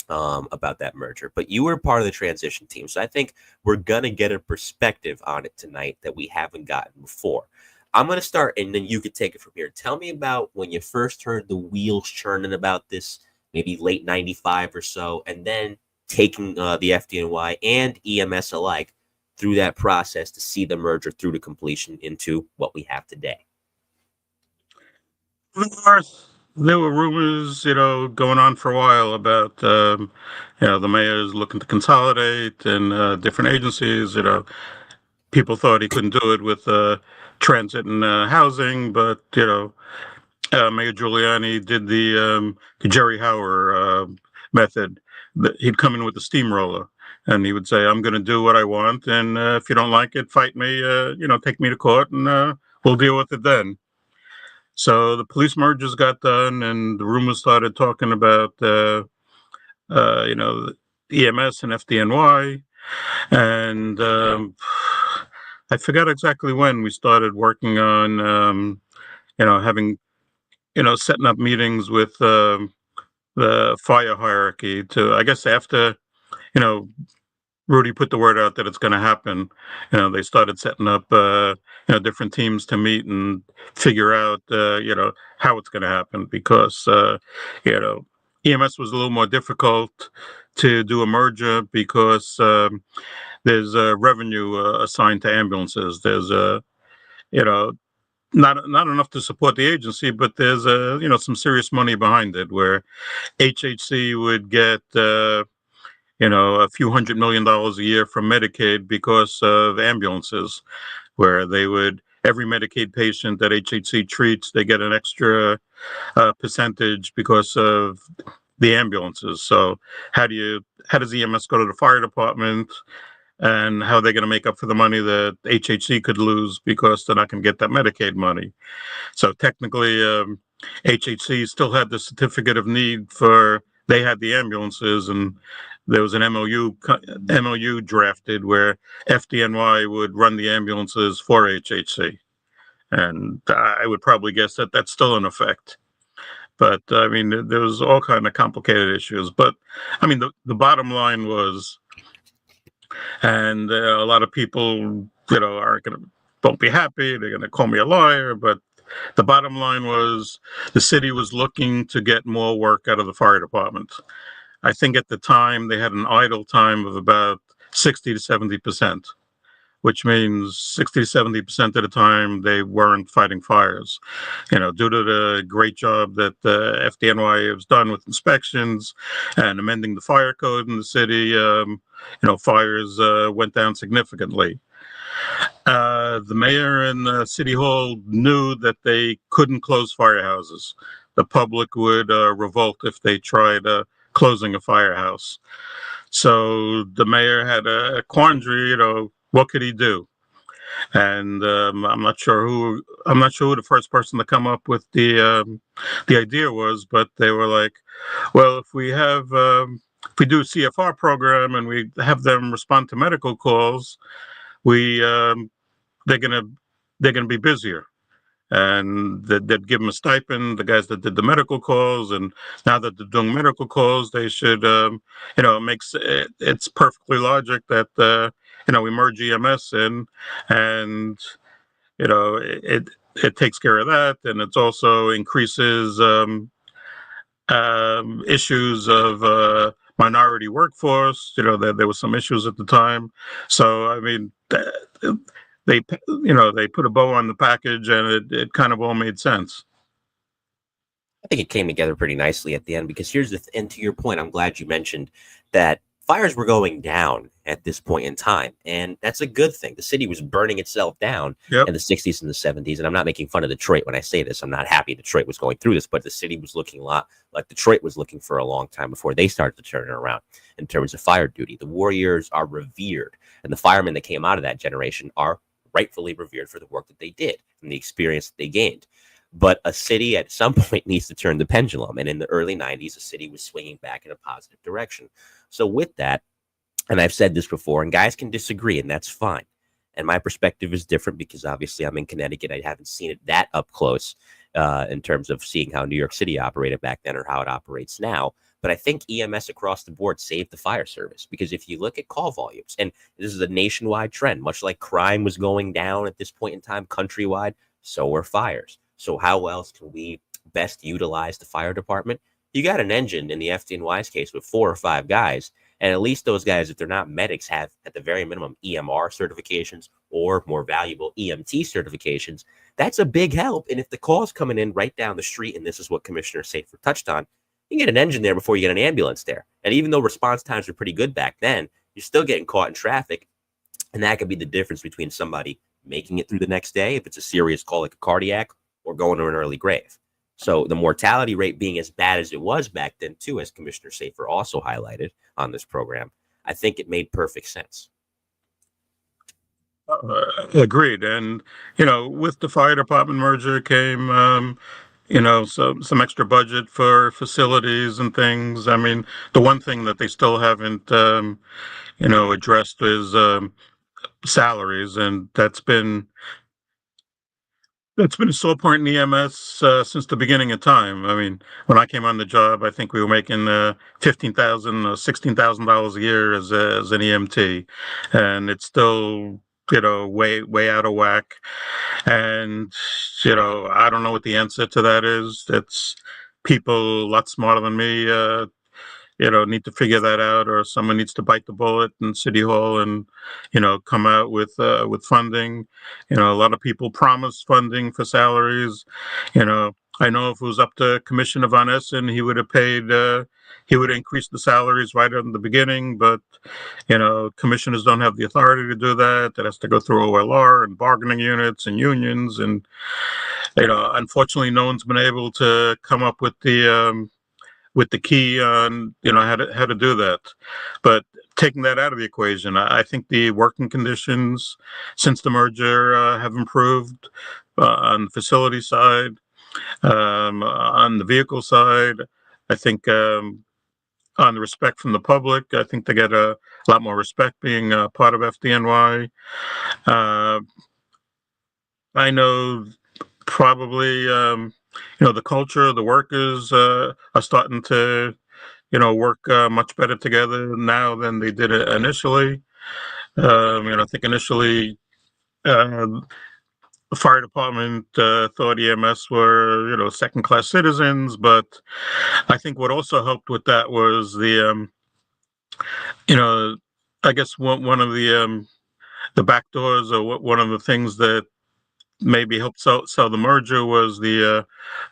about that merger. But you were part of the transition team, so I think we're going to get a perspective on it tonight that we haven't gotten before. I'm going to start, and then you could take it from here. Tell me about when you first heard the wheels churning about this, maybe late 95 or so, and then taking the FDNY and EMS alike through that process to see the merger through to completion into what we have today. Of course, there were rumors, going on for a while about, the mayor's looking to consolidate and different agencies. People thought he couldn't do it with transit and housing, but Mayor Giuliani did the Jerry Hauer method. He'd come in with a steamroller, and he would say, "I'm going to do what I want, and if you don't like it, fight me. Take me to court, and we'll deal with it then." So the police mergers got done, and the rumors started talking about, EMS and FDNY, and I forgot exactly when we started working on, having, setting up meetings with the fire hierarchy to, I guess, after, Rudy put the word out that it's going to happen. They started setting up, different teams to meet and figure out, how it's going to happen because, EMS was a little more difficult to do a merger because there's revenue assigned to ambulances. There's not enough to support the agency, but there's some serious money behind it where HHC would get a few $100 million a year from Medicaid because of ambulances, where they would, every Medicaid patient that HHC treats, they get an extra percentage because of the ambulances. So how does EMS go to the fire department, and how are they going to make up for the money that HHC could lose because they're not going to get that Medicaid money? So technically, HHC still had the certificate of need for, they had the ambulances, and there was an MOU drafted where FDNY would run the ambulances for HHC. And I would probably guess that that's still in effect. But I mean, there was all kind of complicated issues. But I mean, the bottom line was, and a lot of people, won't be happy. They're going to call me a liar. But the bottom line was, the city was looking to get more work out of the fire department. I think at the time they had an idle time of about 60 to 70%, which means 60 to 70% of the time they weren't fighting fires. Due to the great job that the FDNY has done with inspections and amending the fire code in the city, fires went down significantly. The mayor and City Hall knew that they couldn't close firehouses. The public would revolt if they tried closing a firehouse. So the mayor had a quandary, what could he do? And I'm not sure who the first person to come up with the idea was, but they were like, well, if we do a CFR program and we have them respond to medical calls, they're gonna be busier, and they'd give them a stipend, the guys that did the medical calls, and now that they're doing medical calls, they should, it's perfectly logic that we merge EMS in, and it takes care of that, and it also increases issues of minority workforce. There was some issues at the time, so I mean, they put a bow on the package, and it kind of all made sense. I think it came together pretty nicely at the end, because and to your point, I'm glad you mentioned that fires were going down at this point in time. And that's a good thing. The city was burning itself down Yep. in the 60s and the 70s. And I'm not making fun of Detroit when I say this. I'm not happy Detroit was going through this, but the city was looking a lot like Detroit was looking for a long time before they started to turn it around in terms of fire duty. The warriors are revered, and the firemen that came out of that generation are rightfully revered for the work that they did and the experience that they gained. But a city at some point needs to turn the pendulum. And in the early 90s, the city was swinging back in a positive direction. So with that, and I've said this before, and guys can disagree, and that's fine. And my perspective is different because obviously I'm in Connecticut. I haven't seen it that up close in terms of seeing how New York City operated back then or how it operates now. But I think EMS across the board saved the fire service, because if you look at call volumes, and this is a nationwide trend, much like crime was going down at this point in time countrywide, so were fires. So how else can we best utilize the fire department? You got an engine in the FDNY's case with 4 or 5 guys, and at least those guys, if they're not medics, have at the very minimum EMR certifications or more valuable EMT certifications. That's a big help. And if the call's coming in right down the street, and this is what Commissioner Safer touched on, you can get an engine there before you get an ambulance there. And even though response times were pretty good back then, you're still getting caught in traffic. And that could be the difference between somebody making it through the next day, if it's a serious call like a cardiac, or going to an early grave. So the mortality rate being as bad as it was back then, too, as Commissioner Safer also highlighted on this program, I think it made perfect sense. Agreed. And, with the fire department merger came, some extra budget for facilities and things. I mean, the one thing that they still haven't, addressed is salaries. And that's been a sore point in EMS since the beginning of time. I mean, when I came on the job, I think we were making $15,000 or $16,000 a year as an EMT, and it's still way out of whack. And I don't know what the answer to that is. It's people a lot smarter than me. Need to figure that out, or someone needs to bite the bullet in City Hall and, come out with funding. A lot of people promise funding for salaries. I know if it was up to Commissioner Von Essen, he would have he would increase the salaries right in the beginning, but, commissioners don't have the authority to do that. That has to go through OLR and bargaining units and unions. And, unfortunately, no one's been able to come up with the key on how to do that. But taking that out of the equation, I think the working conditions since the merger have improved on the facility side, on the vehicle side. I think on the respect from the public, I think they get a lot more respect being part of FDNY. I know probably the culture, the workers are starting to work much better together now than they did initially. I think initially the fire department thought EMS were second-class citizens, but I think what also helped with that was I guess one of the back doors, or one of the things that maybe helped sell the merger was the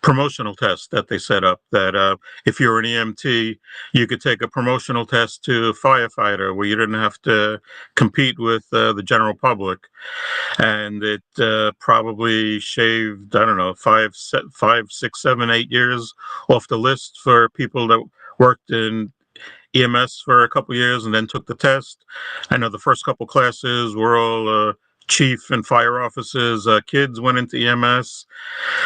promotional test that they set up, that if you're an EMT, you could take a promotional test to firefighter, where you didn't have to compete with the general public. And it probably shaved, I don't know, 5, 6, 7, 8 years off the list for people that worked in EMS for a couple years and then took the test. I know the first couple classes were all chief and fire officers, kids went into EMS.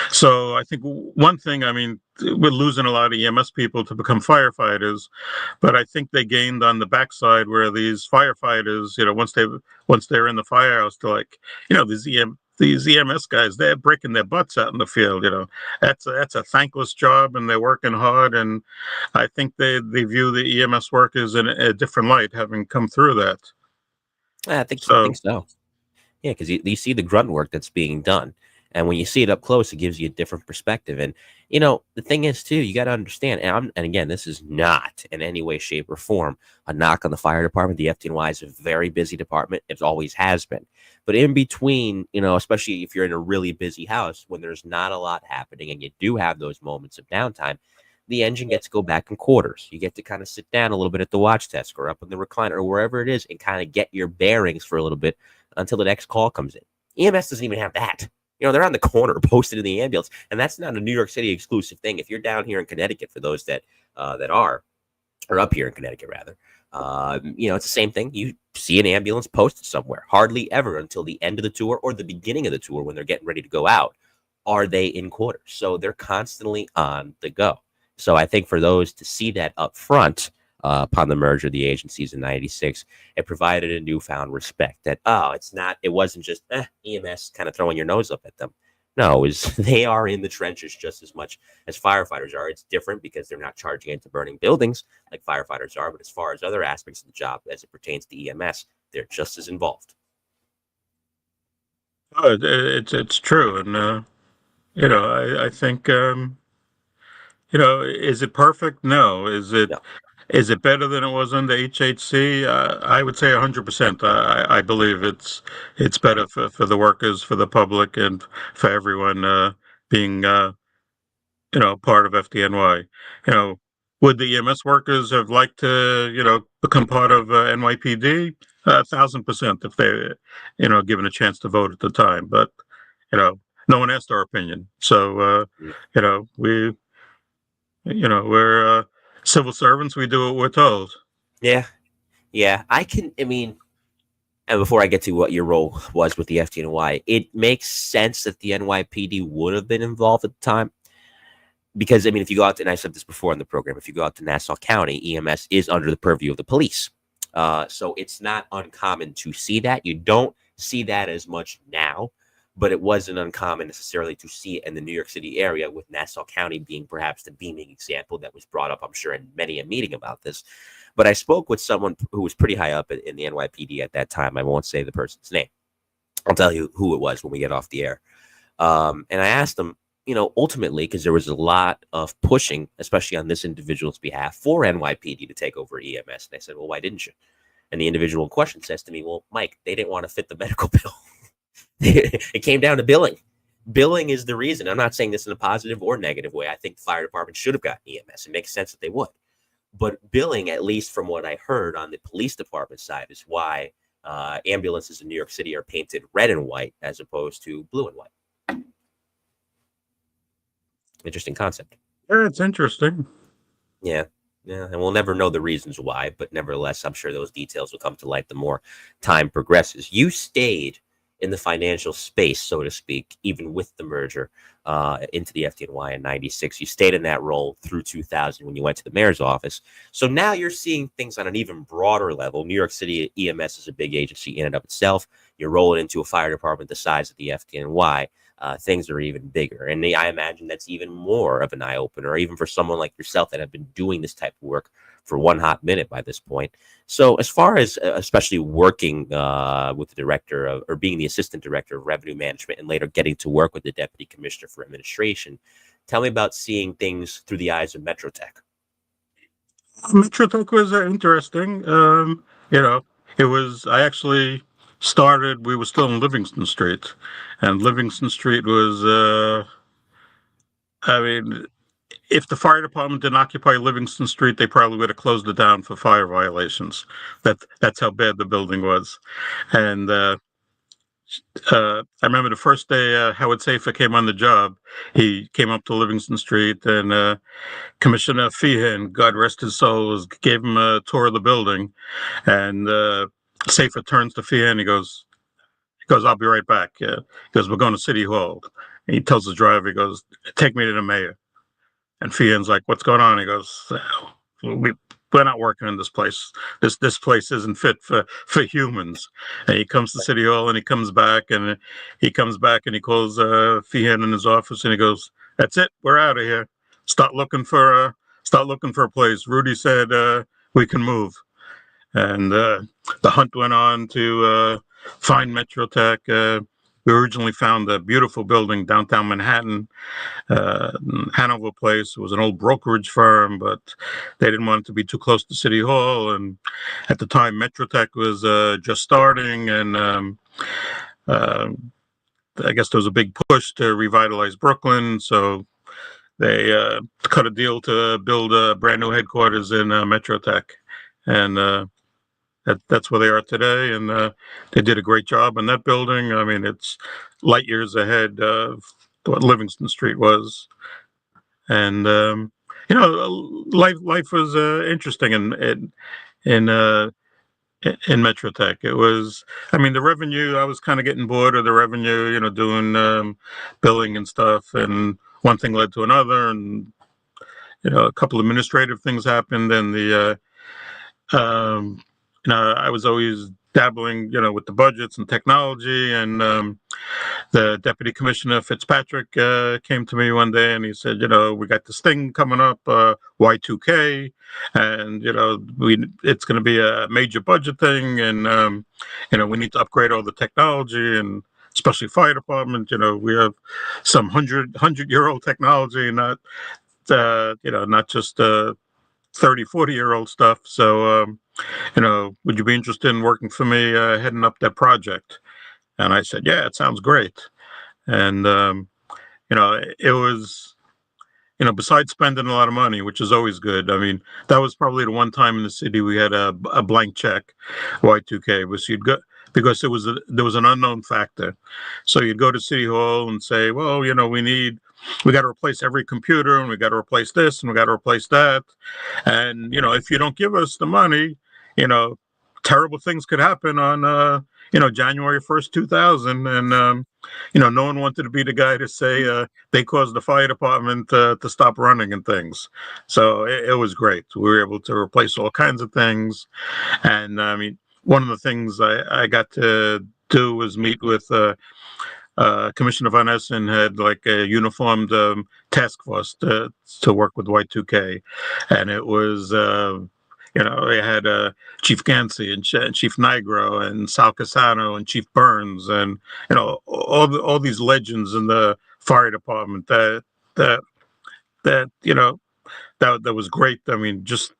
So I think one thing, I mean, we're losing a lot of EMS people to become firefighters, but I think they gained on the backside, where these firefighters, once they're in the firehouse, they're like, these EMS guys, they're breaking their butts out in the field. That's a thankless job, and they're working hard. And I think they view the EMS workers in a different light, having come through that. I think so. Yeah, because you see the grunt work that's being done. And when you see it up close, it gives you a different perspective. And, the thing is, too, you got to understand, and again, this is not in any way, shape, or form a knock on the fire department. The FDNY is a very busy department. It always has been. But in between, especially if you're in a really busy house, when there's not a lot happening and you do have those moments of downtime, the engine gets to go back in quarters. You get to kind of sit down a little bit at the watch desk or up in the recliner or wherever it is and kind of get your bearings for a little bit until the next call comes in. EMS doesn't even have that. They're on the corner posted in the ambulance, and that's not a New York City exclusive thing. If you're down here in Connecticut, for those that are, or up here in Connecticut rather, it's the same thing. You see an ambulance posted somewhere. Hardly ever until the end of the tour or the beginning of the tour when they're getting ready to go out are they in quarters. So they're constantly on the go. So I think for those to see that up front upon the merger of the agencies in '96, it provided a newfound respect that, it wasn't just EMS kind of throwing your nose up at them. No, they are in the trenches just as much as firefighters are. It's different because they're not charging into burning buildings like firefighters are, but as far as other aspects of the job as it pertains to EMS, they're just as involved. Oh, it's true, and I think is it perfect? No. No. Is it better than it was under HHC? I would say 100%. I believe it's better for the workers, for the public, and for everyone being part of FDNY. Would the EMS workers have liked to become part of NYPD? 1,000% if they given a chance to vote at the time. But no one asked our opinion. So we're civil servants. We do what we're told. Yeah. And before I get to what your role was with the FDNY, it makes sense that the NYPD would have been involved at the time. Because, if you go out to, and I said this before in the program, if you go out to Nassau County, EMS is under the purview of the police. So it's not uncommon to see that. You don't see that as much now, but it wasn't uncommon necessarily to see it in the New York City area, with Nassau County being perhaps the beaming example that was brought up, I'm sure, in many a meeting about this. But I spoke with someone who was pretty high up in the NYPD at that time. I won't say the person's name. I'll tell you who it was when we get off the air. And I asked him, ultimately, because there was a lot of pushing, especially on this individual's behalf, for NYPD to take over EMS. And I said, well, why didn't you? And the individual in question says to me, well, Mike, they didn't want to fit the medical bill. It came down to billing. Billing is the reason. I'm not saying this in a positive or negative way. I think the fire department should have gotten EMS. It makes sense that they would. But billing, at least from what I heard on the police department side, is why ambulances in New York City are painted red and white as opposed to blue and white. Interesting concept. Yeah, it's interesting. Yeah, and we'll never know the reasons why, but nevertheless, I'm sure those details will come to light the more time progresses. You stayed in the financial space, so to speak, even with the merger into the FDNY in '96. You stayed in that role through 2000 when you went to the mayor's office. So now you're seeing things on an even broader level. New York City EMS is a big agency in and of itself. You're rolling into a fire department the size of the FDNY. Things are even bigger. And I imagine that's even more of an eye-opener, even for someone like yourself that have been doing this type of work for one hot minute by this point. So as far as especially working with the director of, or being the assistant director of revenue management and later getting to work with the deputy commissioner for administration, tell me about seeing things through the eyes of Metrotech. Metrotech was interesting. It was, I actually started, we were still in Livingston Street, and Livingston Street was, if the fire department didn't occupy Livingston Street, they probably would have closed it down for fire violations. That's how bad the building was. And I remember the first day Howard Safer came on the job, he came up to Livingston Street, and Commissioner Feehan, God rest his soul, gave him a tour of the building. And Safer turns to Feehan, he goes, I'll be right back. He goes, we're going to City Hall. And he tells the driver, he goes, take me to the mayor. And Feehan's like, what's going on? He goes, we're not working in this place. This place isn't fit for humans. And he comes to City Hall, and he comes back and he calls Feehan in his office, and he goes, that's it, we're out of here. Start looking for a place. Rudy said we can move. And the hunt went on to find Metrotech. We originally found a beautiful building downtown Manhattan, Hanover Place. It was an old brokerage firm, but they didn't want it to be too close to City Hall. And at the time, Metrotech was just starting, and I guess there was a big push to revitalize Brooklyn. So they cut a deal to build a brand new headquarters in Metro Tech, and that's where they are today. And they did a great job in that building. I mean, it's light years ahead of what Livingston Street was, and life was interesting in in Metro Tech. It was, I mean, the revenue. I was kind of getting bored of the revenue, doing billing and stuff, and one thing led to another, and a couple administrative things happened, and I was always dabbling, with the budgets and technology, and the deputy commissioner Fitzpatrick came to me one day and he said, we got this thing coming up, Y2K, and it's going to be a major budget thing, and we need to upgrade all the technology, and especially fire department. We have some 100-year-old technology, not just 30, 40-year-old stuff. So would you be interested in working for me, heading up that project? And I said, yeah, it sounds great. And it was, besides spending a lot of money, which is always good. I mean, that was probably the one time in the city we had a blank check. Y2K was because there was an unknown factor. So you'd go to City Hall and say, well, we got to replace every computer, and we got to replace this, and we got to replace that. And if you don't give us the money, terrible things could happen on January 1st, 2000. And no one wanted to be the guy to say they caused the fire department to stop running and things. So it was great. We were able to replace all kinds of things. And I mean, one of the things I got to do was meet with Commissioner Van Essen. Had like a uniformed task force to work with Y2K, and it was they had Chief Gansey and Chief Nigro and Sal Casano and Chief Burns, and all these legends in the fire department that that that was great. I mean, just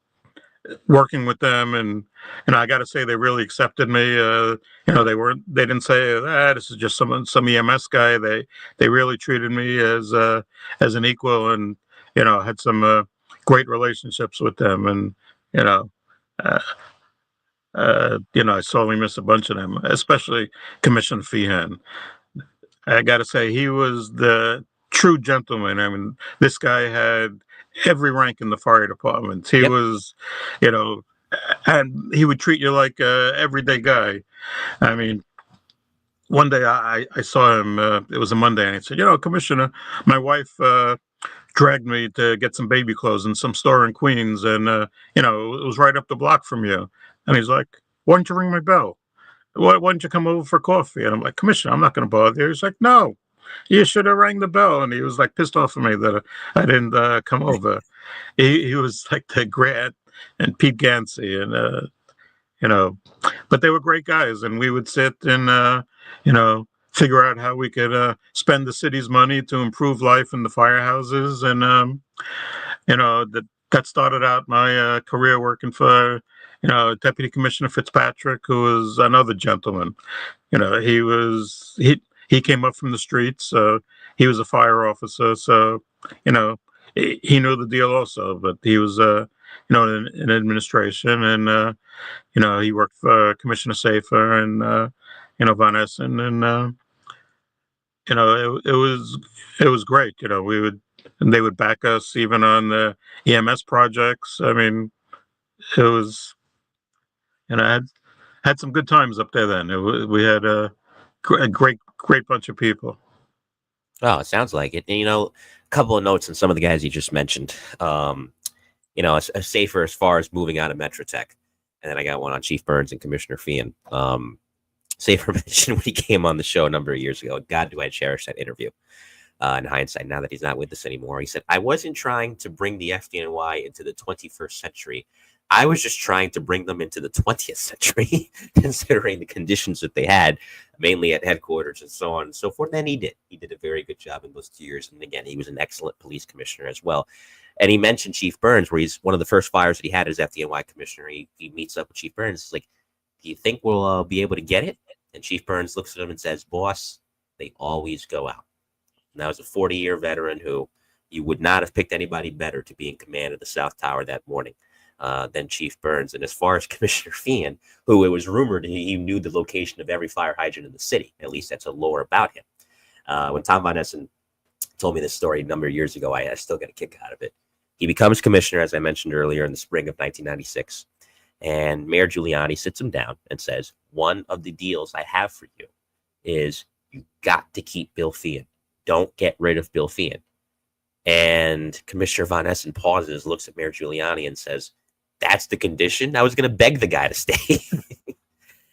working with them, and I got to say they really accepted me. They didn't say, this is just some EMS guy. They really treated me as an equal, and had some great relationships with them. And uh, I sorely miss a bunch of them, especially Commissioner Feehan. I got to say, he was the true gentleman. I mean, this guy had every rank in the fire department. He was, and he would treat you like a everyday guy. I mean, one day I saw him, it was a Monday, and he said, Commissioner, my wife dragged me to get some baby clothes in some store in Queens, and, it was right up the block from you. And he's like, why don't you ring my bell? Why don't you come over for coffee? And I'm like, Commissioner, I'm not going to bother you. He's like, no, you should have rang the bell. And he was like pissed off at me that I didn't come over. He was like the great, and Pete Gansey, and but they were great guys, and we would sit and figure out how we could spend the city's money to improve life in the firehouses. And that started out my career working for Deputy Commissioner Fitzpatrick, who was another gentleman. He came up from the streets. He was a fire officer, so he knew the deal also. But he was in administration, and he worked for Commissioner Safer and Van Essen, and it was great. They would back us even on the EMS projects. I mean, it was, I had some good times up there then. We had a great bunch of people. Oh, it sounds like it. And, a couple of notes on some of the guys you just mentioned. Safer as far as moving out of Metro Tech. And then I got one on Chief Burns and Commissioner Feehan. Safer mentioned when he came on the show a number of years ago. God, do I cherish that interview. In hindsight, now that he's not with us anymore, he said, I wasn't trying to bring the FDNY into the 21st century. I was just trying to bring them into the 20th century, considering the conditions that they had, mainly at headquarters and so on and so forth. And he did. He did a very good job in those 2 years. And again, he was an excellent police commissioner as well. And he mentioned Chief Burns, where he's one of the first fires that he had as FDNY commissioner. He meets up with Chief Burns. He's like, do you think we'll be able to get it? And Chief Burns looks at him and says, boss, they always go out. And that was a 40-year veteran who, you would not have picked anybody better to be in command of the South Tower that morning than Chief Burns. And as far as Commissioner Feehan, who it was rumored he knew the location of every fire hydrant in the city, at least that's a lore about him. When Tom Von Essen told me this story a number of years ago, I still get a kick out of it. He becomes commissioner, as I mentioned earlier, in the spring of 1996. And Mayor Giuliani sits him down and says, one of the deals I have for you is you got to keep Bill Feehan. Don't get rid of Bill Feehan. And Commissioner Von Essen pauses, looks at Mayor Giuliani and says, that's the condition? I was going to beg the guy to stay.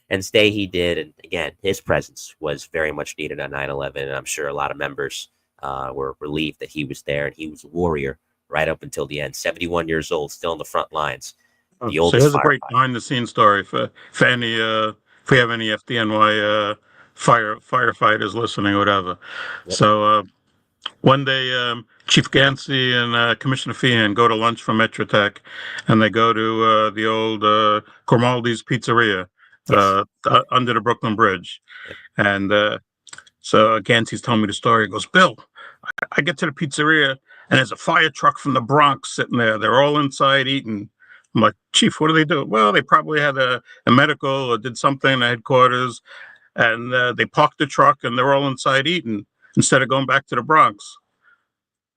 And stay he did. And again, his presence was very much needed on 9/11. And I'm sure a lot of members were relieved that he was there. And he was a warrior right up until the end. 71 years old, still in the front lines. The So here's a great behind-the-scenes story for any if we have any FDNY firefighters listening or whatever. Yep. So one day, Chief Gansey and Commissioner Feehan go to lunch from Metrotech, and they go to the old Grimaldi's Pizzeria under the Brooklyn Bridge. Yep. And so Gansey's telling me the story. He goes, Bill, I get to the pizzeria, and there's a fire truck from the Bronx sitting there. They're all inside eating. I'm like, Chief, what do they do? Well, they probably had a medical or did something at headquarters, and they parked the truck, and they're all inside eating instead of going back to the Bronx.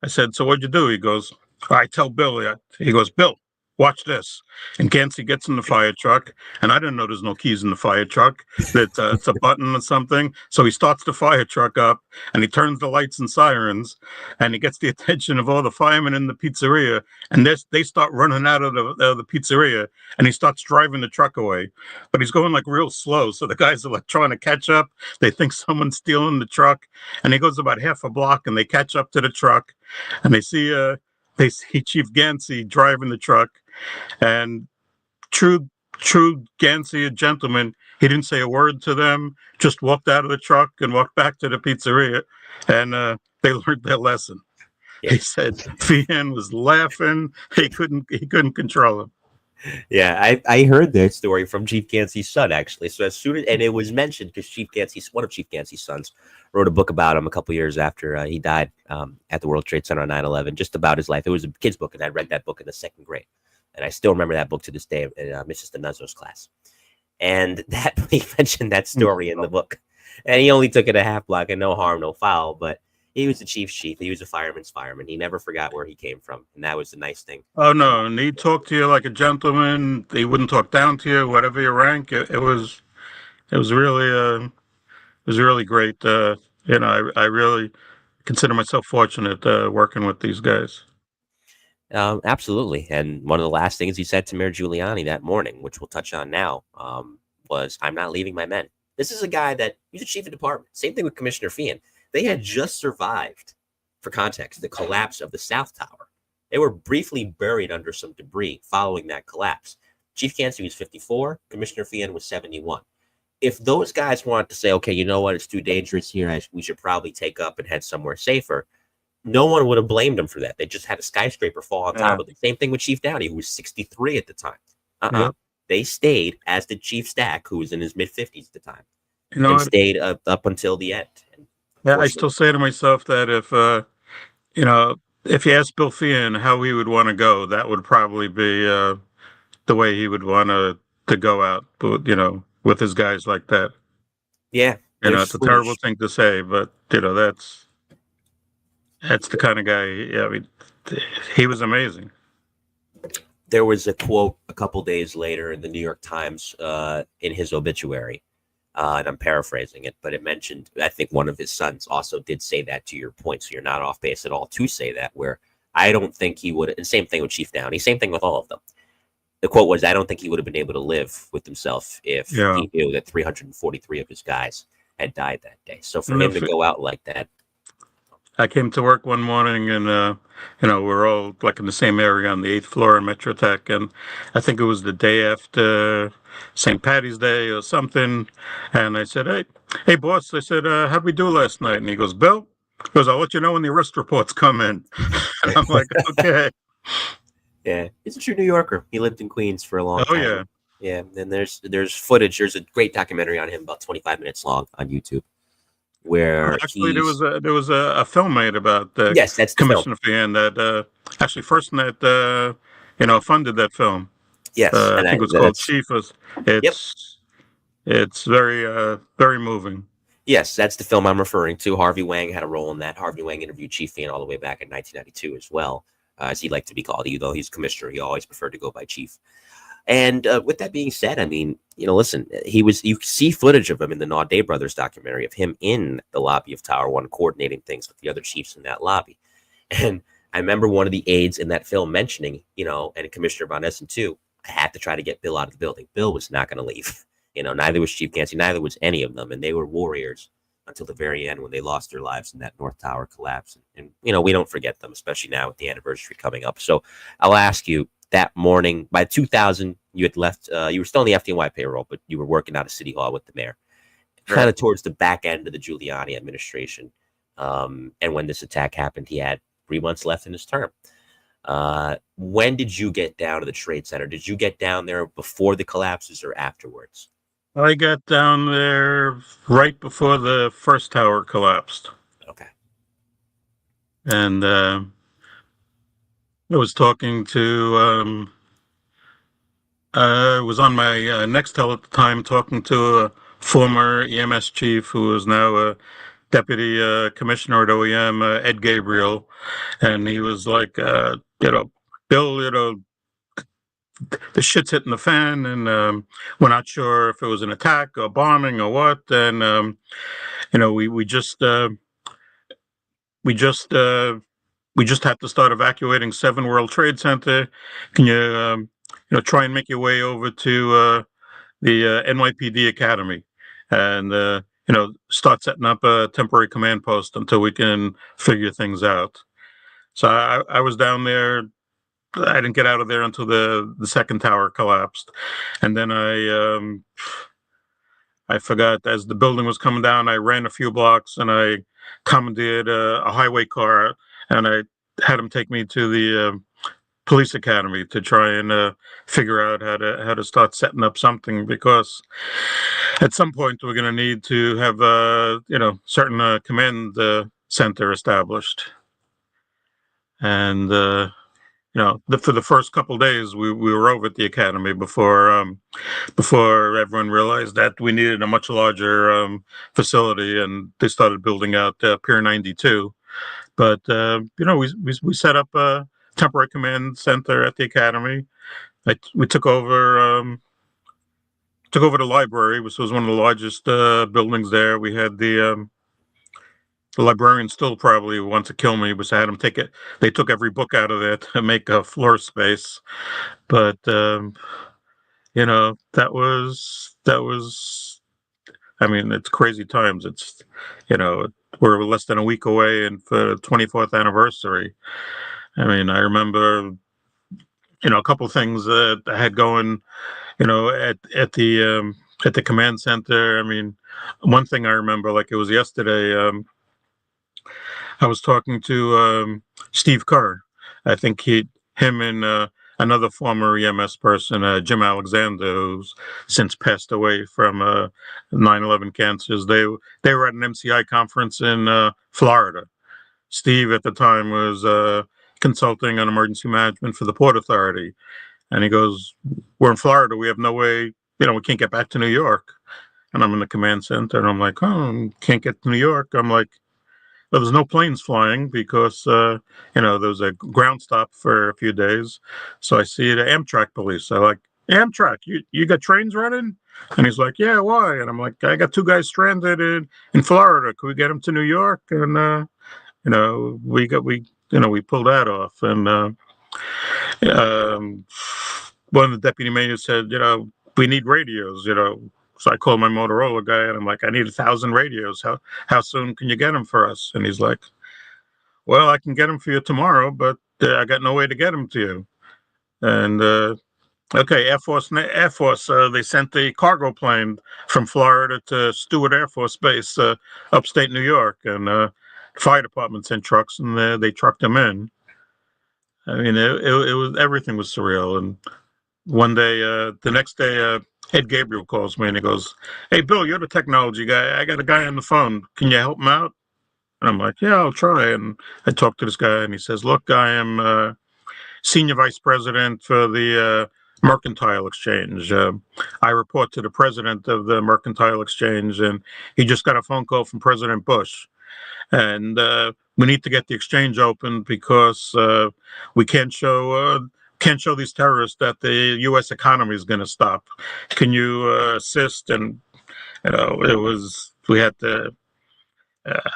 I said, so what'd you do? He goes, I tell Bill. He goes, Bill, watch this. And Gansey gets in the fire truck, and I didn't know there's no keys in the fire truck. That it's a button or something. So he starts the fire truck up, and he turns the lights and sirens, and he gets the attention of all the firemen in the pizzeria, and they start running out of the pizzeria, and he starts driving the truck away. But he's going like real slow, so the guys are like trying to catch up. They think someone's stealing the truck, and he goes about half a block, and they catch up to the truck, and they see Chief Gansey driving the truck. And true Gansey, a gentleman, he didn't say a word to them, just walked out of the truck and walked back to the pizzeria, and they learned their lesson. Yeah. He said Feehan was laughing. He couldn't control him. Yeah, I heard that story from Chief Gansey's son, actually. So as soon as, and it was mentioned because one of Chief Gansey's sons wrote a book about him a couple years after he died at the World Trade Center on 9/11, just about his life. It was a kid's book, and I read that book in the second grade. And I still remember that book to this day in Mrs. DeNuzzo's class. And that he mentioned that story in the book. And he only took it a half block, and no harm, no foul. But he was the chief's chief. He was a fireman's fireman. He never forgot where he came from. And that was the nice thing. Oh, no. And he'd talk to you like a gentleman. He wouldn't talk down to you, whatever your rank. It was really great. I really consider myself fortunate working with these guys. Absolutely. And one of the last things he said to Mayor Giuliani that morning, which we'll touch on now, was, I'm not leaving my men. This is a guy that he's a chief of department. Same thing with Commissioner Feehan. They had just survived, for context, the collapse of the South Tower. They were briefly buried under some debris following that collapse. Chief Gansey was 54. Commissioner Feehan was 71. If those guys wanted to say, okay, you know what, it's too dangerous here, we should probably take up and head somewhere safer, no one would have blamed them for that. They just had a skyscraper fall on top of it. Same thing with Chief Downey, who was 63 at the time. They stayed, as did Chief Stack, who was in his mid-50s at the time, and stayed up until the end. Yeah, I still say to myself that if you ask Bill Feehan how he would want to go, that would probably be the way he would want to go out, with his guys like that. Yeah. It's a terrible thing to say, but, that's the kind of guy. He was amazing. There was a quote a couple days later in the New York Times in his obituary, and I'm paraphrasing it, but it mentioned, I think one of his sons also did say that, to your point, so you're not off base at all to say that, where I don't think he would, and same thing with Chief Downey, same thing with all of them. The quote was, I don't think he would have been able to live with himself if he knew that 343 of his guys had died that day. So for him to go out like that. I came to work one morning, and we're all like in the same area on the 8th floor in Metrotech, and I think it was the day after St. Patty's Day or something. And I said, "Hey, boss," I said, "how'd we do last night?" And he goes, "Bill," "I'll let you know when the arrest reports come in." And I'm like, "Okay." Yeah, he's a true New Yorker. He lived in Queens for a long time. Oh yeah, yeah. And there's footage. There's a great documentary on him, about 25 minutes long, on YouTube. where Actually, he's there was a film made about yes, that's the film. Commissioner Fan that actually first that funded that film. Yes, I and think it was called that's Chief. yep. It's very very moving. Yes, that's the film I'm referring to. Harvey Wang had a role in that. Harvey Wang interviewed Chief Fan all the way back in 1992 as well, as he liked to be called. Even though he's commissioner, he always preferred to go by Chief. And with that being said, I mean, listen, you see footage of him in the Naudet Brothers documentary of him in the lobby of Tower One coordinating things with the other chiefs in that lobby. And I remember one of the aides in that film mentioning, and Commissioner Von Essen too, I had to try to get Bill out of the building. Bill was not going to leave. Neither was Chief Gansey, neither was any of them. And they were warriors until the very end when they lost their lives in that North Tower collapse. And we don't forget them, especially now with the anniversary coming up. So I'll ask you, that morning, by 2000, you had left, you were still in the FDNY payroll, but you were working out of City Hall with the mayor, kind of towards the back end of the Giuliani administration. And when this attack happened, he had 3 months left in his term. When did you get down to the Trade Center? Did you get down there before the collapses or afterwards? I got down there right before the first tower collapsed. Okay. And I was talking to, I was on my Nextel at the time talking to a former EMS chief who is now a deputy commissioner at OEM, Ed Gabriel. And he was like, Bill, the shit's hitting the fan, and we're not sure if it was an attack or bombing or what. And we just had to start evacuating 7 World Trade Center. Can you try and make your way over to the NYPD Academy and start setting up a temporary command post until we can figure things out. So I was down there. I didn't get out of there until the second tower collapsed, and then I forgot, as the building was coming down, I ran a few blocks and I commandeered a highway car, and I had him take me to the police academy to try and figure out how to start setting up something, because at some point we're going to need to have certain command center established. And for the first couple of days, we were over at the academy before everyone realized that we needed a much larger facility, and they started building out Pier 92. But we set up a temporary command center at the academy. We took over the library, which was one of the largest buildings there. We had the librarian still probably wants to kill me, but I had them take it. They took every book out of there to make a floor space. But that was. I mean, it's crazy times. It's we're less than a week away, and for the 24th anniversary. I mean, I remember a couple of things that I had going, at the command center. I mean, one thing I remember like it was yesterday. I was talking to Steve Kerr. I think him and another former EMS person, Jim Alexander, who's since passed away from 9/11 cancers. They were at an MCI conference in Florida. Steve at the time was consulting on emergency management for the Port Authority, and he goes, "We're in Florida. We have no way. We can't get back to New York." And I'm in the command center, and I'm like, "Oh, can't get to New York." I'm like, well, there's no planes flying because, there was a ground stop for a few days. So I see the Amtrak police. I like, Amtrak, you got trains running? And he's like, yeah, why? And I'm like, I got 2 guys stranded in Florida. Could we get them to New York? And, we pulled that off. And one of the deputy mayors said, we need radios, So I called my Motorola guy and I'm like, I need 1,000 radios. How soon can you get them for us? And he's like, well, I can get them for you tomorrow, but I got no way to get them to you. And okay, Air Force, they sent the cargo plane from Florida to Stewart Air Force Base, upstate New York, and fire department sent trucks, and they trucked them in. I mean, it was, everything was surreal. And one day, the next day, Ed Gabriel calls me and he goes, "Hey, Bill, you're the technology guy. I got a guy on the phone. Can you help him out?" And I'm like, "Yeah, I'll try." And I talked to this guy and he says, "Look, I am senior vice president for the Mercantile Exchange. I report to the president of the Mercantile Exchange, and he just got a phone call from President Bush. And we need to get the exchange open because we can't show these terrorists that the U.S. economy is going to stop. Can you assist?" And we had to.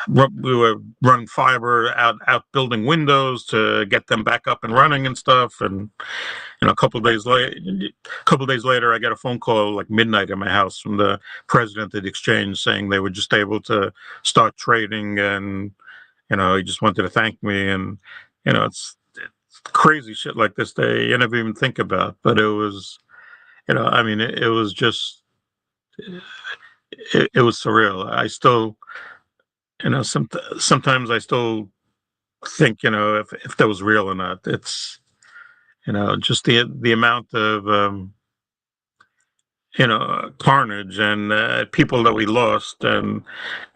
We were running fiber out building windows to get them back up and running and stuff. And a couple days later, I got a phone call like midnight at my house from the president of the exchange saying they were just able to start trading, and he just wanted to thank me. And it's crazy shit like this you never even think about. But it was, I mean, it was just, it was surreal. I still, sometimes I still think, if that was real or not. It's, just the amount of, carnage and people that we lost. And,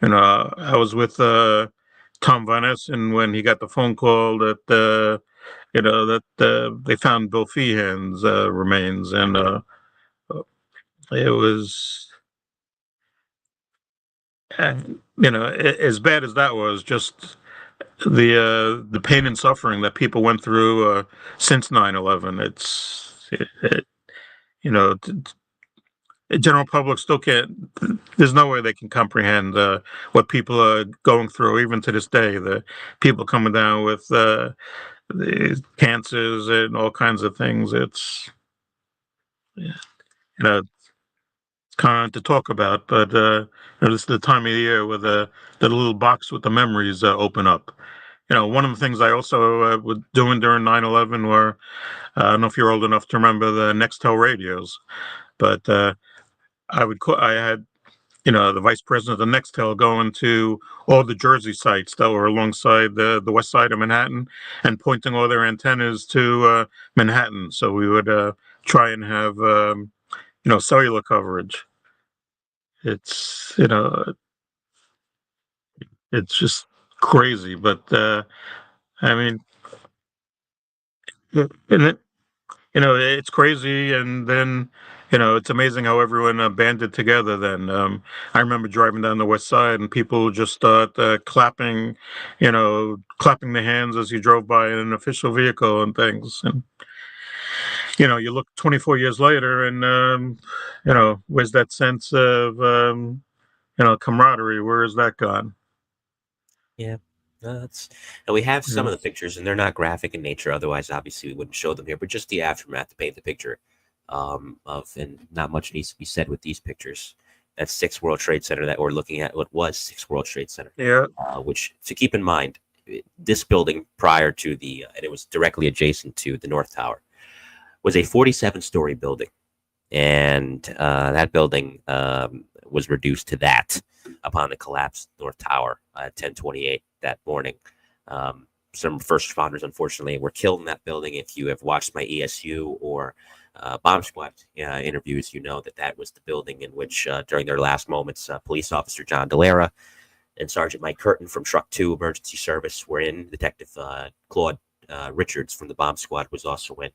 I was with Tom Van Essen when he got the phone call that, they found Bill Feehan's remains. And it was, as bad as that was, just the pain and suffering that people went through since 9/11. You know, the general public still can't. There's no way they can comprehend what people are going through, even to this day. The people coming down with the cancers and all kinds of things. It's it's kind of to talk about, but this is the time of the year where the little box with the memories open up. One of the things I also was doing during 9/11 were, I don't know if you're old enough to remember the Nextel radios, but I had, the vice president of Nextel going to all the Jersey sites that were alongside the west side of Manhattan and pointing all their antennas to Manhattan. So we would try and have, cellular coverage. It's, it's just crazy, but I mean, and it's crazy, and then it's amazing how everyone banded together. Then I remember driving down the west side, and people just start clapping, clapping their hands as you drove by in an official vehicle and things. And you look 24 years later, and where's that sense of camaraderie? Where is that gone? Yeah. And we have some Yeah. of the pictures, and they're not graphic in nature. Otherwise, obviously, we wouldn't show them here. But just the aftermath to paint the picture and not much needs to be said with these pictures. That's 6 World Trade Center that we're looking at. What was 6 World Trade Center? Yeah. Which, to keep in mind, this building prior to and it was directly adjacent to the North Tower, was a 47-story building, and that building was reduced to that upon the collapse of the North Tower at 10:28 that morning. Some first responders, unfortunately, were killed in that building. If you have watched my ESU or bomb squad interviews, you know that was the building in which, during their last moments, police officer John Delara and Sergeant Mike Curtin from Truck 2 Emergency Service were in. Detective Claude Richards from the bomb squad was also in.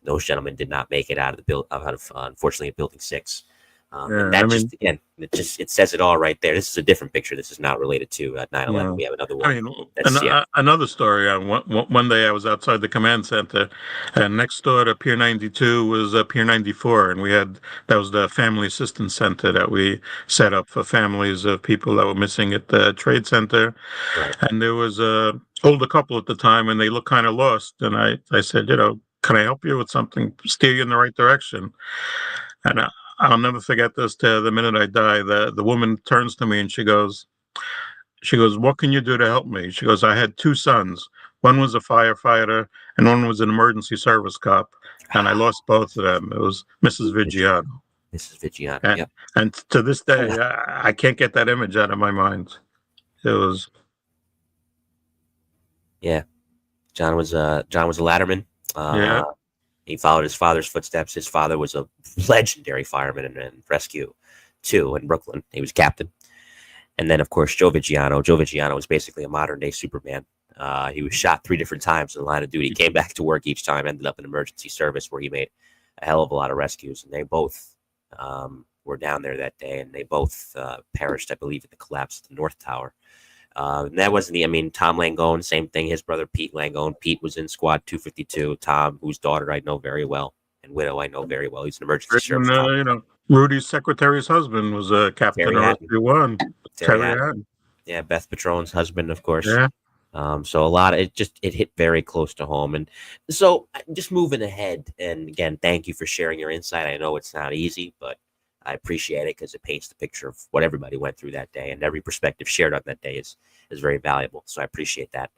Those gentlemen did not make it out of unfortunately, Building 6. And that again, it says it all right there. This is a different picture. This is not related to 9/11. Yeah. We have another one. Another story. One day I was outside the command center, and next door to Pier 92 was Pier 94, and that was the Family Assistance Center that we set up for families of people that were missing at the Trade Center. Right. And there was a older couple at the time, and they looked kind of lost. And I said, can I help you with something, steer you in the right direction? And I'll never forget this to the minute I die. The woman turns to me and she goes, "What can you do to help me?" She goes, "I had 2 sons. One was a firefighter and one was an emergency service cop. And I lost both of them." It was Mrs. Vigiano. Mrs. Vigiano, yeah. And to this day, I can't get that image out of my mind. It was. Yeah. John was a ladderman. Yeah. He followed his father's footsteps. His father was a legendary fireman and rescue, too, in Brooklyn. He was captain. And then, of course, Joe Viggiano. Joe Viggiano was basically a modern day Superman. He was shot 3 different times in the line of duty, came back to work each time, ended up in emergency service where he made a hell of a lot of rescues. And they both were down there that day, and they both perished, I believe, at the collapse of the North Tower. And that wasn't I mean, Tom Langone, same thing. His brother, Pete Langone. Pete was in Squad 252. Tom, whose daughter I know very well, and widow I know very well. He's an emergency service And, Tom. Rudy's secretary's husband was a captain Terry of Hatton. Rescue One. Terry Terry Hatton. Hatton. Yeah, Beth Patron's husband, of course. Yeah. So a lot of it hit very close to home. And so just moving ahead, and again, thank you for sharing your insight. I know it's not easy, but I appreciate it because it paints the picture of what everybody went through that day, and every perspective shared on that day is very valuable. So I appreciate that.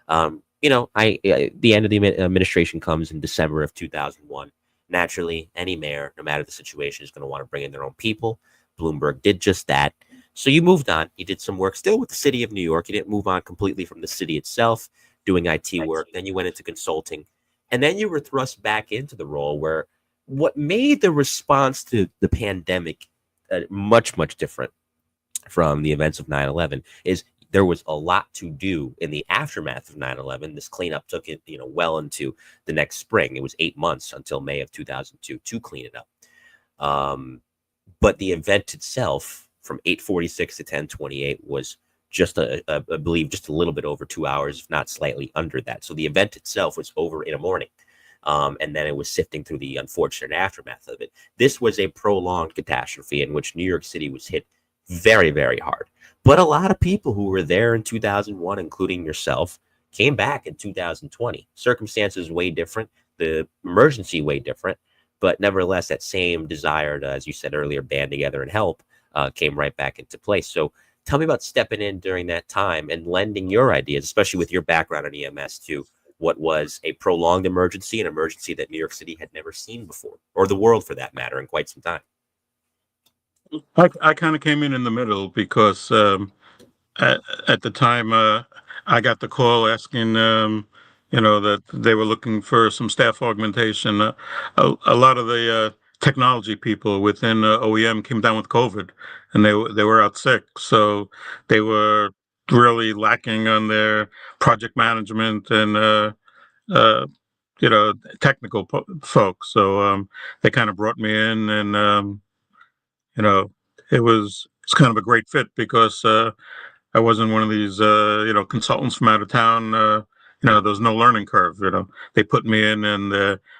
The end of the administration comes in December of 2001. Naturally, any mayor, no matter the situation, is going to want to bring in their own people. Bloomberg did just that. So you moved on. You did some work still with the city of New York. You didn't move on completely from the city itself, doing IT work. Then you went into consulting. And then you were thrust back into the role where what made the response to the pandemic much, much different from the events of 9/11 is there was a lot to do in the aftermath of 9/11. This cleanup took it, well into the next spring. It was 8 months until May of 2002 to clean it up. But the event itself, from 8:46 to 10:28, was just I believe just a little bit over 2 hours, if not slightly under that. So the event itself was over in a morning. And then it was sifting through the unfortunate aftermath of it. This was a prolonged catastrophe in which New York City was hit very, very hard. But a lot of people who were there in 2001, including yourself, came back in 2020. Circumstances way different, the emergency way different, but nevertheless, that same desire to, as you said earlier, band together and help came right back into place. So tell me about stepping in during that time and lending your ideas, especially with your background in EMS, to what was a prolonged emergency, an emergency that New York City had never seen before, or the world for that matter, in quite some time. I kind of came in the middle because at the time I got the call asking, that they were looking for some staff augmentation. A lot of the technology people within OEM came down with COVID, and they were out sick, so they were really lacking on their project management and uh, technical folks. So they kind of brought me in, and you know, it's kind of a great fit because I wasn't one of these consultants from out of town. There's no learning curve. They put me in, and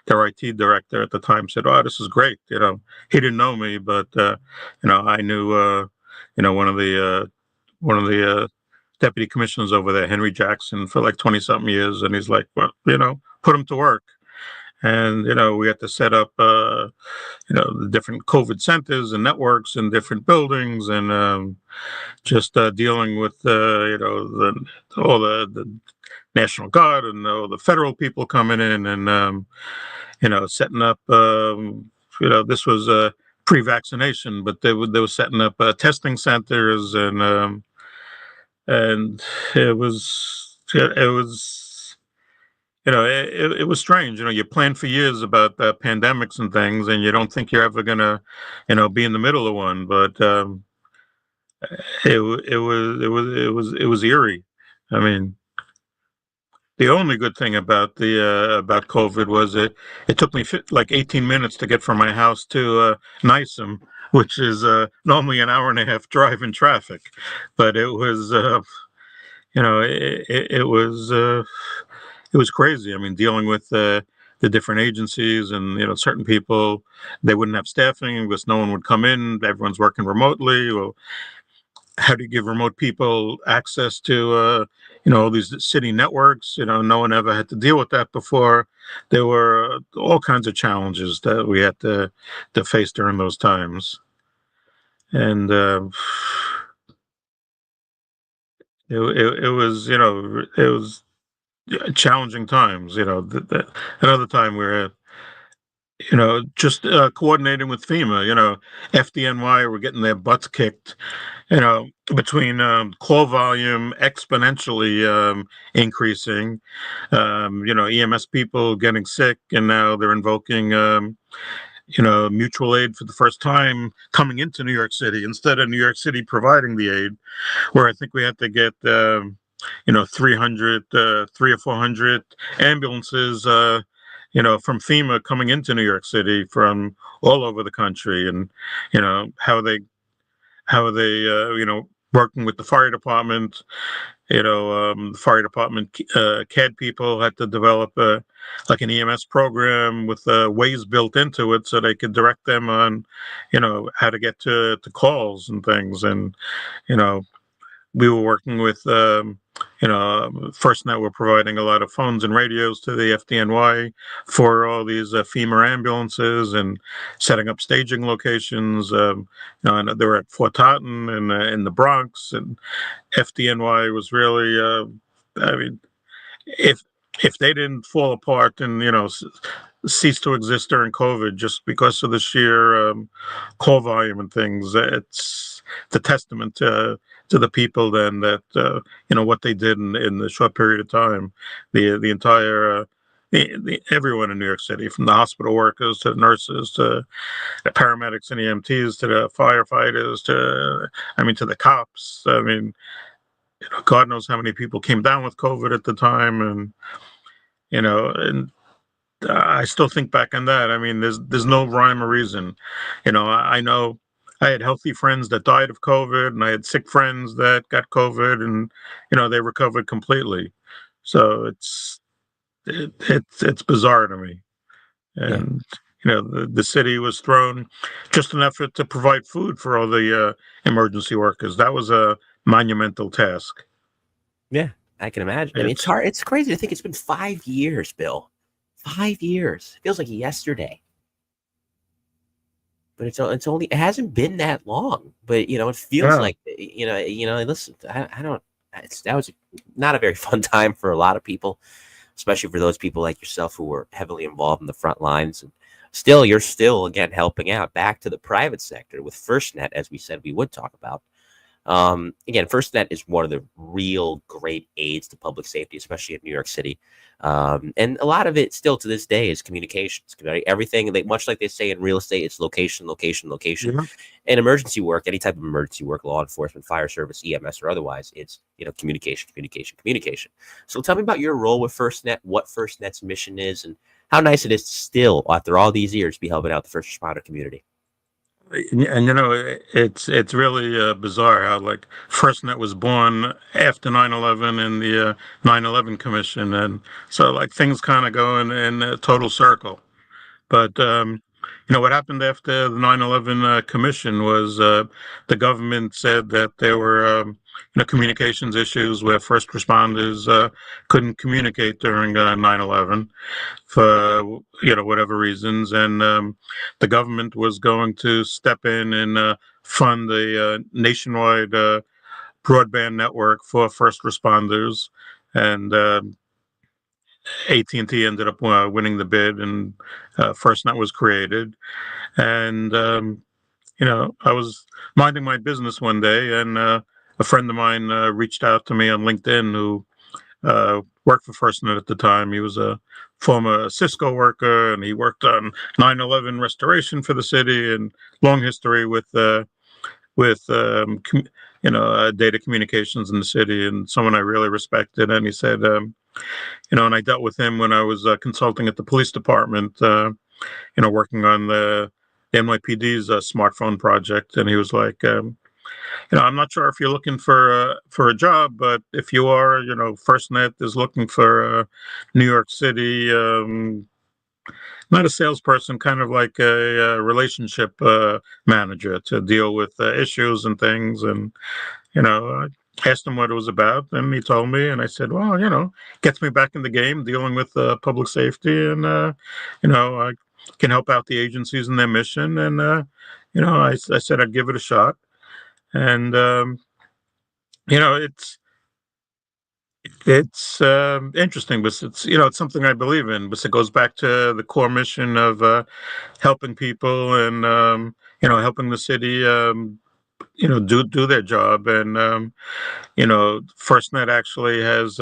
their IT director at the time said, "Oh, this is great." He didn't know me, but I knew one of the deputy commissioners over there, Henry Jackson, for like 20 something years, and he's like, "Well, put him to work." And we had to set up the different COVID centers and networks in different buildings, and just dealing with all the National Guard and all the federal people coming in, and setting up. This was pre-vaccination, but they were setting up testing centers, and it was it was strange. You plan for years about pandemics and things, and you don't think you're ever gonna, be in the middle of one. But it was eerie. I mean, the only good thing about COVID was it took me like 18 minutes to get from my house to Nysum, which is normally an hour and a half drive in traffic. But it was it was crazy. I mean, dealing with the different agencies, and certain people, they wouldn't have staffing because no one would come in. Everyone's working remotely. Well, how do you give remote people access to all these city networks? No one ever had to deal with that before. There were all kinds of challenges that we had to face during those times, and it was challenging times. Another time where just coordinating with FEMA. FDNY were getting their butts kicked. Between call volume exponentially increasing. EMS people getting sick, and now they're invoking mutual aid for the first time coming into New York City instead of New York City providing the aid, where I think we had to get 300 3 or 400 ambulances from FEMA coming into New York City from all over the country. And how they working with the fire department. The fire department CAD people had to develop like an EMS program with ways built into it so they could direct them on how to get to calls and things. And you know we were working with FirstNet were providing a lot of phones and radios to the FDNY for all these FEMA ambulances and setting up staging locations. And they were at Fort Totten and in the Bronx, and FDNY was really, I mean, if they didn't fall apart and cease to exist during COVID just because of the sheer call volume and things, it's the testament to the people then that what they did in the short period of time. The entire everyone in New York City, from the hospital workers to the nurses to the paramedics and EMTs to the firefighters to the cops. God knows how many people came down with COVID at the time. And I still think back on that. There's no rhyme or reason. I know I had healthy friends that died of COVID, and I had sick friends that got COVID, and they recovered completely. So it's bizarre to me. Yeah. And the city was thrown just an effort to provide food for all the emergency workers. That was a monumental task. Yeah, I can imagine. It's It's hard. It's crazy to think it's been 5 years, Bill. 5 years. It feels like yesterday. But it's only, it hasn't been that long. But it feels yeah, like listen, I don't that was not a very fun time for a lot of people, especially for those people like yourself who were heavily involved in the front lines. And you're still again helping out. Back to the private sector with FirstNet, as we said we would talk about. Again, FirstNet is one of the real great aids to public safety, especially in New York City. And a lot of it still to this day is communications. Right? Everything, much like they say in real estate, it's location, location, location. yeah. And emergency work, any type of emergency work, law enforcement, fire service, EMS, or otherwise, it's communication, communication, communication. So tell me about your role with FirstNet, what FirstNet's mission is, and how nice it is to still, after all these years, be helping out the first responder community. And it's really bizarre how like FirstNet was born after 9/11 and the 9/11 Commission, and so like things kind of go in a total circle. But what happened after the 9/11 Commission was the government said that there were communications issues where first responders couldn't communicate during 9/11 for whatever reasons, and the government was going to step in and fund a nationwide broadband network for first responders. And AT&T ended up winning the bid, and FirstNet was created. And I was minding my business one day, and a friend of mine reached out to me on LinkedIn who worked for FirstNet at the time. He was a former Cisco worker, and he worked on 9/11 restoration for the city, and long history with data communications in the city, and someone I really respected. And he said, and I dealt with him when I was consulting at the police department, working on the NYPD's smartphone project. And he was like, I'm not sure if you're looking for a job, but if you are, FirstNet is looking for New York City, not a salesperson, kind of like a relationship manager to deal with issues and things. And I asked him what it was about, and he told me, and I said, well, gets me back in the game dealing with public safety, and I can help out the agencies in their mission. And I said I'd give it a shot. And it's It's interesting, but it's something I believe in. But it goes back to the core mission of helping people and helping the city do their job. And FirstNet actually has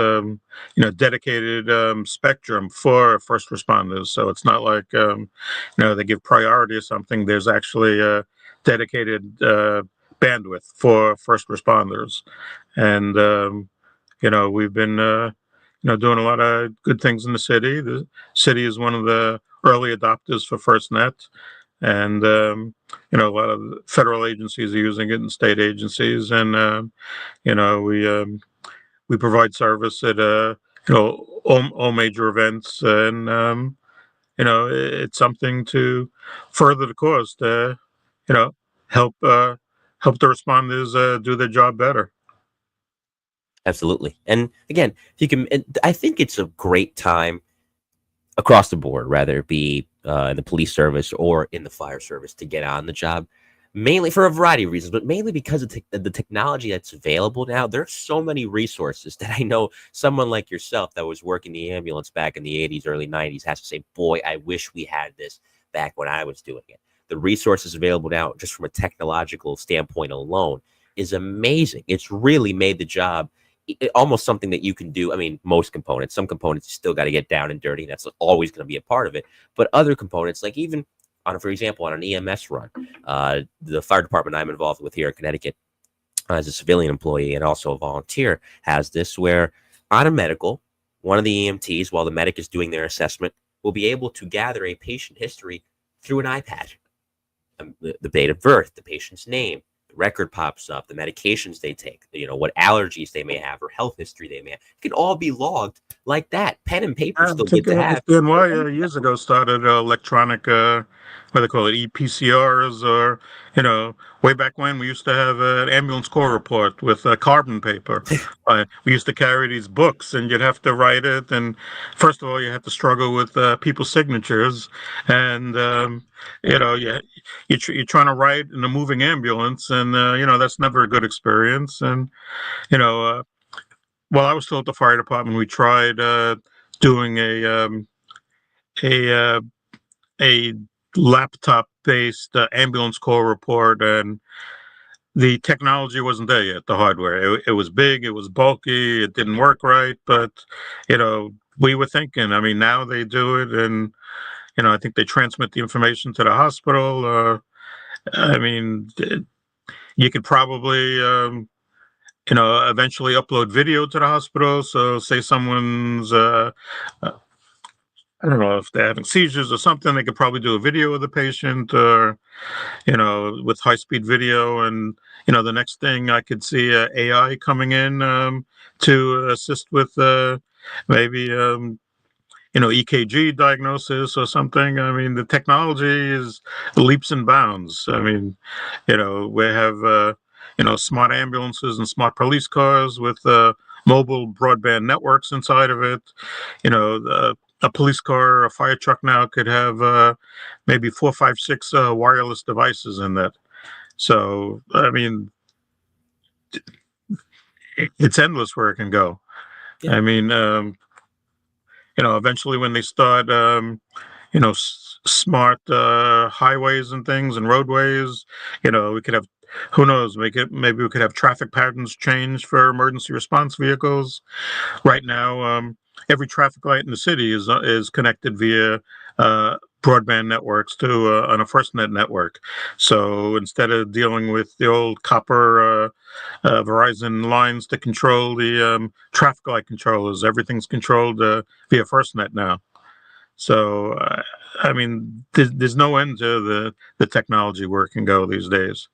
dedicated spectrum for first responders. So it's not like they give priority or something. There's actually a dedicated bandwidth for first responders, and we've been doing a lot of good things in the city. The city is one of the early adopters for FirstNet, and a lot of federal agencies are using it, and state agencies, and we provide service at all major events, and it's something to further the cause to you know help help the responders do their job better. Absolutely. And again, if you can, I think it's a great time across the board, whether it be in the police service or in the fire service, to get on the job, mainly for a variety of reasons, but mainly because of the technology that's available now. There's so many resources that I know someone like yourself that was working the ambulance back in the 80s, early 90s has to say, boy, I wish we had this back when I was doing it. The resources available now, just from a technological standpoint alone, is amazing. It's really made the job almost something that you can do. I mean, most components, some components you still got to get down and dirty. That's always going to be a part of it. But other components, like even for example, on an EMS run, the fire department I'm involved with here in Connecticut, as a civilian employee and also a volunteer, has this where on a medical, one of the EMTs, while the medic is doing their assessment, will be able to gather a patient history through an iPad. The date of birth, the patient's name, record pops up, the medications they take, what allergies they may have or health history they may have. It can all be logged like that. Pen and paper still good to have. FDNY years ago started electronic, what they call it, EPCRs, or way back when we used to have an ambulance corps report with carbon paper. We used to carry these books, and you'd have to write it. And first of all, you had to struggle with people's signatures, and you're trying to write in a moving ambulance, and that's never a good experience. And while I was still at the fire department, we tried doing a a laptop based ambulance corps report, and the technology wasn't there yet. The hardware, it was big, it was bulky, it didn't work right. But we were thinking, I mean, now they do it, and I think they transmit the information to the hospital. I mean, you could probably eventually upload video to the hospital. So say someone's I don't know if they're having seizures or something, they could probably do a video of the patient, or with high-speed video. And the next thing, I could see AI coming in to assist with maybe EKG diagnosis or something. I mean, the technology is leaps and bounds. I mean, we have smart ambulances and smart police cars with mobile broadband networks inside of it. A police car or a fire truck now could have maybe 4, 5, 6 wireless devices in that. So, I mean, it's endless where it can go. Yeah. I mean, eventually when they start, smart highways and things and roadways, we could have, who knows, maybe we could have traffic patterns change for emergency response vehicles. Right now, every traffic light in the city is connected via broadband networks to on a FirstNet network. So instead of dealing with the old copper Verizon lines to control the traffic light controllers, everything's controlled via FirstNet now. So I mean, there's no end to the technology where it can go these days.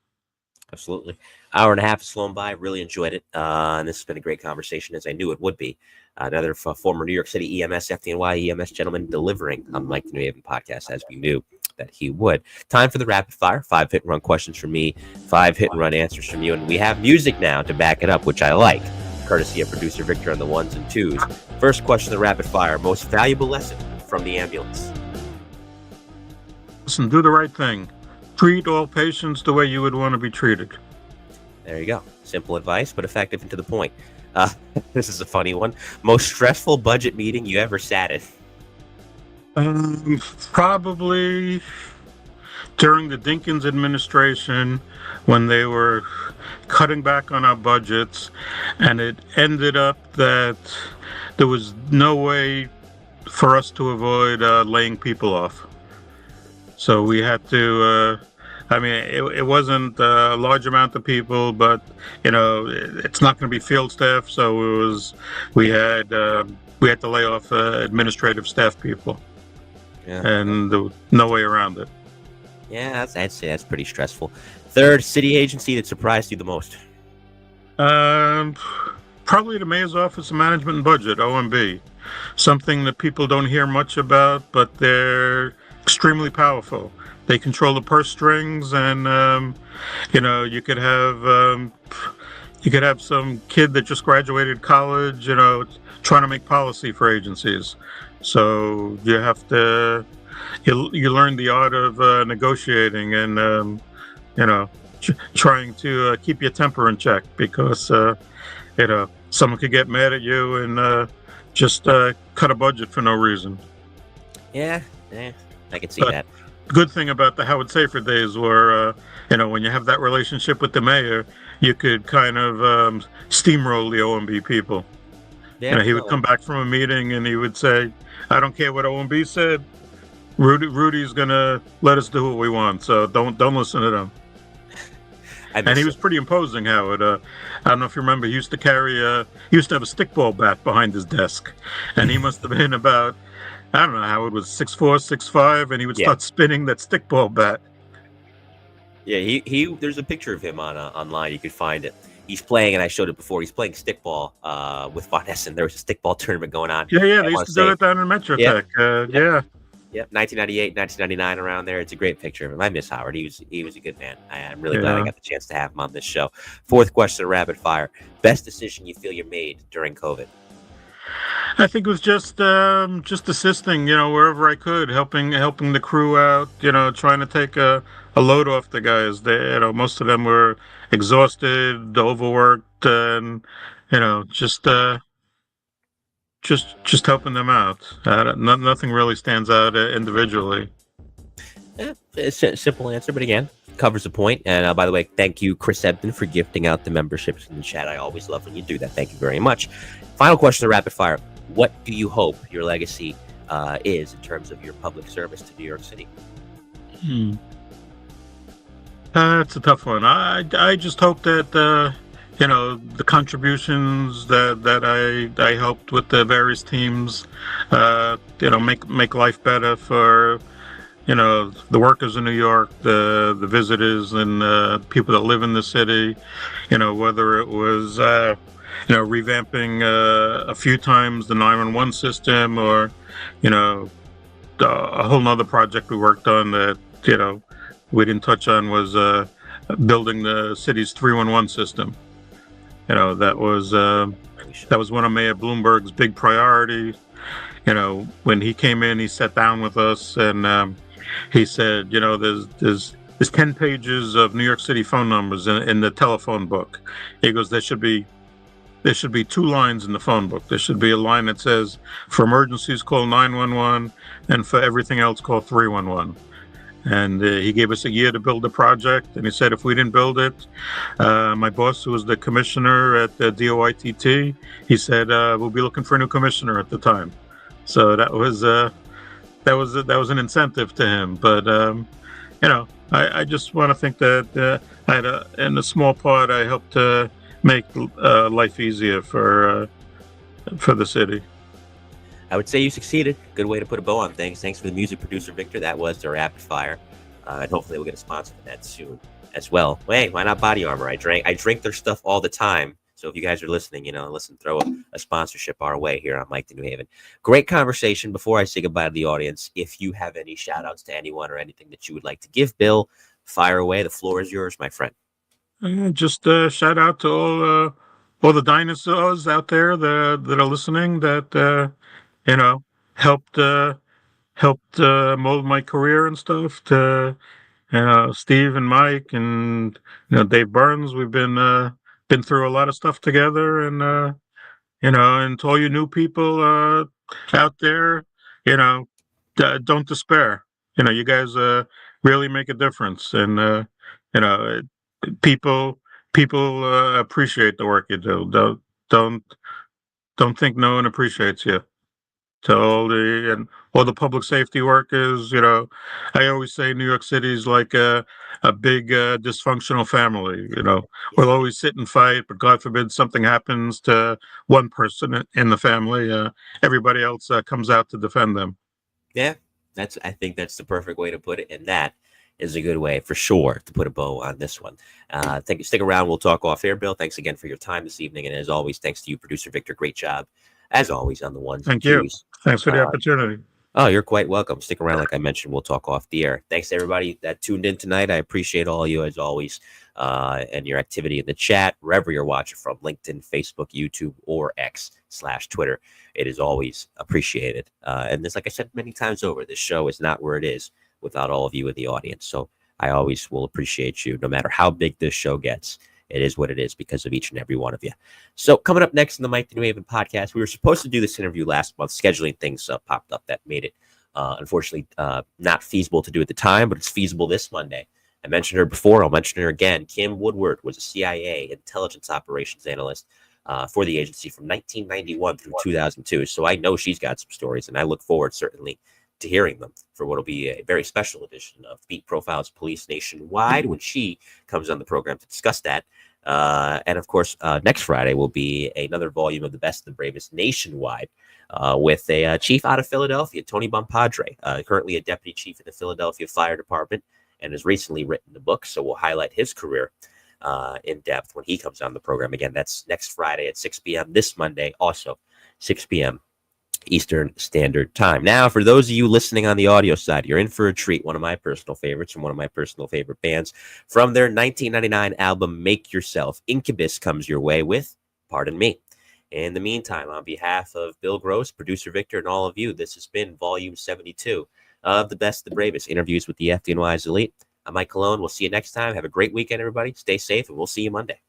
Absolutely. Hour and a half has flown by. Really enjoyed it. And this has been a great conversation, as I knew it would be. Another former New York City EMS, FDNY EMS gentleman, delivering on Mike the New Haven podcast, as we knew that he would. Time for the rapid fire. 5 hit and run questions from me, 5 hit and run answers from you. And we have music now to back it up, which I like, courtesy of producer Victor on the 1s and 2s. First question, the rapid fire. Most valuable lesson from the ambulance? Listen, do the right thing. Treat all patients the way you would want to be treated. There you go. Simple advice, but effective and to the point. Uh, this is a funny one. Most stressful budget meeting you ever sat in? Probably during the Dinkins administration when they were cutting back on our budgets, and it ended up that there was no way for us to avoid laying people off. So we had to. I mean, it wasn't a large amount of people, but it's not going to be field staff. So it was. We had we had to lay off administrative staff people, Yeah. and there was no way around it. Yeah, I'd say that's pretty stressful. Third, city agency that surprised you the most? Um, Probably the Mayor's Office of Management and Budget (OMB), something that people don't hear much about, but they're extremely powerful. They control the purse strings, and you could have some kid that just graduated college, trying to make policy for agencies. So you have to you learn the art of negotiating and trying to keep your temper in check because someone could get mad at you and just cut a budget for no reason. Yeah, I can see But that. the good thing about the Howard Safer days were, when you have that relationship with the mayor, you could kind of steamroll the OMB people. Yeah, He would come back from a meeting and he would say, "I don't care what OMB said. Rudy's gonna let us do what we want, so don't listen to them." And he was pretty imposing, Howard. I don't know if you remember. He used to he used to have a stickball bat behind his desk, and he must have been about, I don't know, Howard was 6'4", 6'5", and he would start spinning that stickball bat. Yeah, he. There's a picture of him on online. You could find it. He's playing, and I showed it before. He's playing stickball with Von Essen. There was a stickball tournament going on. Yeah, they used to do it down in Metrotech. Yeah. Yep, 1998, 1999, around there. It's a great picture of him. I miss Howard. He was a good man. I'm really glad I got the chance to have him on this show. Fourth question, rapid fire. Best decision you feel you made during COVID? I think it was just assisting, wherever I could, helping the crew out, trying to take a load off the guys. Most of them were exhausted, overworked, and just helping them out. Nothing really stands out individually. It's a simple answer, but again, covers the point. And by the way, thank you, Chris Ebden, for gifting out the memberships in the chat. I always love when you do that. Thank you very much. Final question of rapid fire. What do you hope your legacy is in terms of your public service to New York City? That's a tough one. I just hope that the contributions that I helped with the various teams, make life better for the workers in New York, the visitors, and people that live in the city. Whether it was revamping a few times the 911 system, or a whole nother project we worked on that we didn't touch on was building the city's 311 system. That was one of Mayor Bloomberg's big priorities. When he came in, he sat down with us and he said, there's 10 pages of New York City phone numbers in the telephone book. He goes, there should be 2 lines in the phone book. There should be a line that says, for emergencies, call 911, and for everything else, call 311. And he gave us a year to build the project. And he said, if we didn't build it, my boss, who was the commissioner at the DOITT, he said, we'll be looking for a new commissioner at the time. So that was an incentive to him. But, I just want to think that in a small part, I helped make life easier for the city. I would say you succeeded. Good way to put a bow on things. Thanks for the music producer, Victor. That was the rapid fire. And hopefully we'll get a sponsor for that soon as well. Hey, why not Body Armor? I drink their stuff all the time. So if you guys are listening, throw a sponsorship our way here on Mike to New Haven. Great conversation. Before I say goodbye to the audience, if you have any shout outs to anyone or anything that you would like to give, Bill, fire away. The floor is yours, my friend. Just shout out to all the dinosaurs out there that are listening that helped mold my career and stuff. To Steve and Mike and Dave Burns. We've been through a lot of stuff together, and and to all you new people out there, don't despair. You guys really make a difference, and you know, people people appreciate the work you do. Don't don't think no one appreciates you. To all the public safety workers, I always say New York City is like a big dysfunctional family. We'll always sit and fight, but God forbid something happens to one person in the family, everybody else comes out to defend them. Yeah, I think that's the perfect way to put it, and that is a good way for sure to put a bow on this one. Thank you. Stick around. We'll talk off air, Bill. Thanks again for your time this evening, and as always, thanks to you, producer Victor. Great job, as always, on the ones and Thank you. twos. Thanks for the opportunity. Oh, you're quite welcome. Stick around. Like I mentioned, we'll talk off the air. Thanks to everybody that tuned in tonight. I appreciate all of you, as always, and your activity in the chat, wherever you're watching from, LinkedIn, Facebook, YouTube, or X/Twitter. It is always appreciated. And this, like I said many times over, this show is not where it is without all of you in the audience. So I always will appreciate you, no matter how big this show gets. It is what it is because of each and every one of you. So coming up next in the Mike the New Haven podcast, we were supposed to do this interview last month. Scheduling things popped up that made it, unfortunately, not feasible to do at the time, but it's feasible this Monday. I mentioned her before. I'll mention her again. Kim Woodward was a CIA intelligence operations analyst for the agency from 1991 through 2002. So I know she's got some stories, and I look forward certainly to hearing them for what will be a very special edition of Beat Profiles Police Nationwide when she comes on the program to discuss that. And of course, next Friday will be another volume of the Best of the Bravest Nationwide with a chief out of Philadelphia, Tony Bompadre, currently a deputy chief in the Philadelphia Fire Department and has recently written the book. So we'll highlight his career in depth when he comes on the program. Again, that's next Friday at 6 p.m. This Monday, also 6 p.m. Eastern Standard Time. Now, for those of you listening on the audio side, you're in for a treat. One of my personal favorites from one of my personal favorite bands from their 1999 album, Make Yourself. Incubus comes your way with Pardon Me. In the meantime, on behalf of Bill Gross, producer Victor, and all of you, this has been Volume 72 of the Best of the Bravest, interviews with the FDNY's Elite. I'm Mike Colón. We'll see you next time. Have a great weekend, everybody. Stay safe, and we'll see you Monday.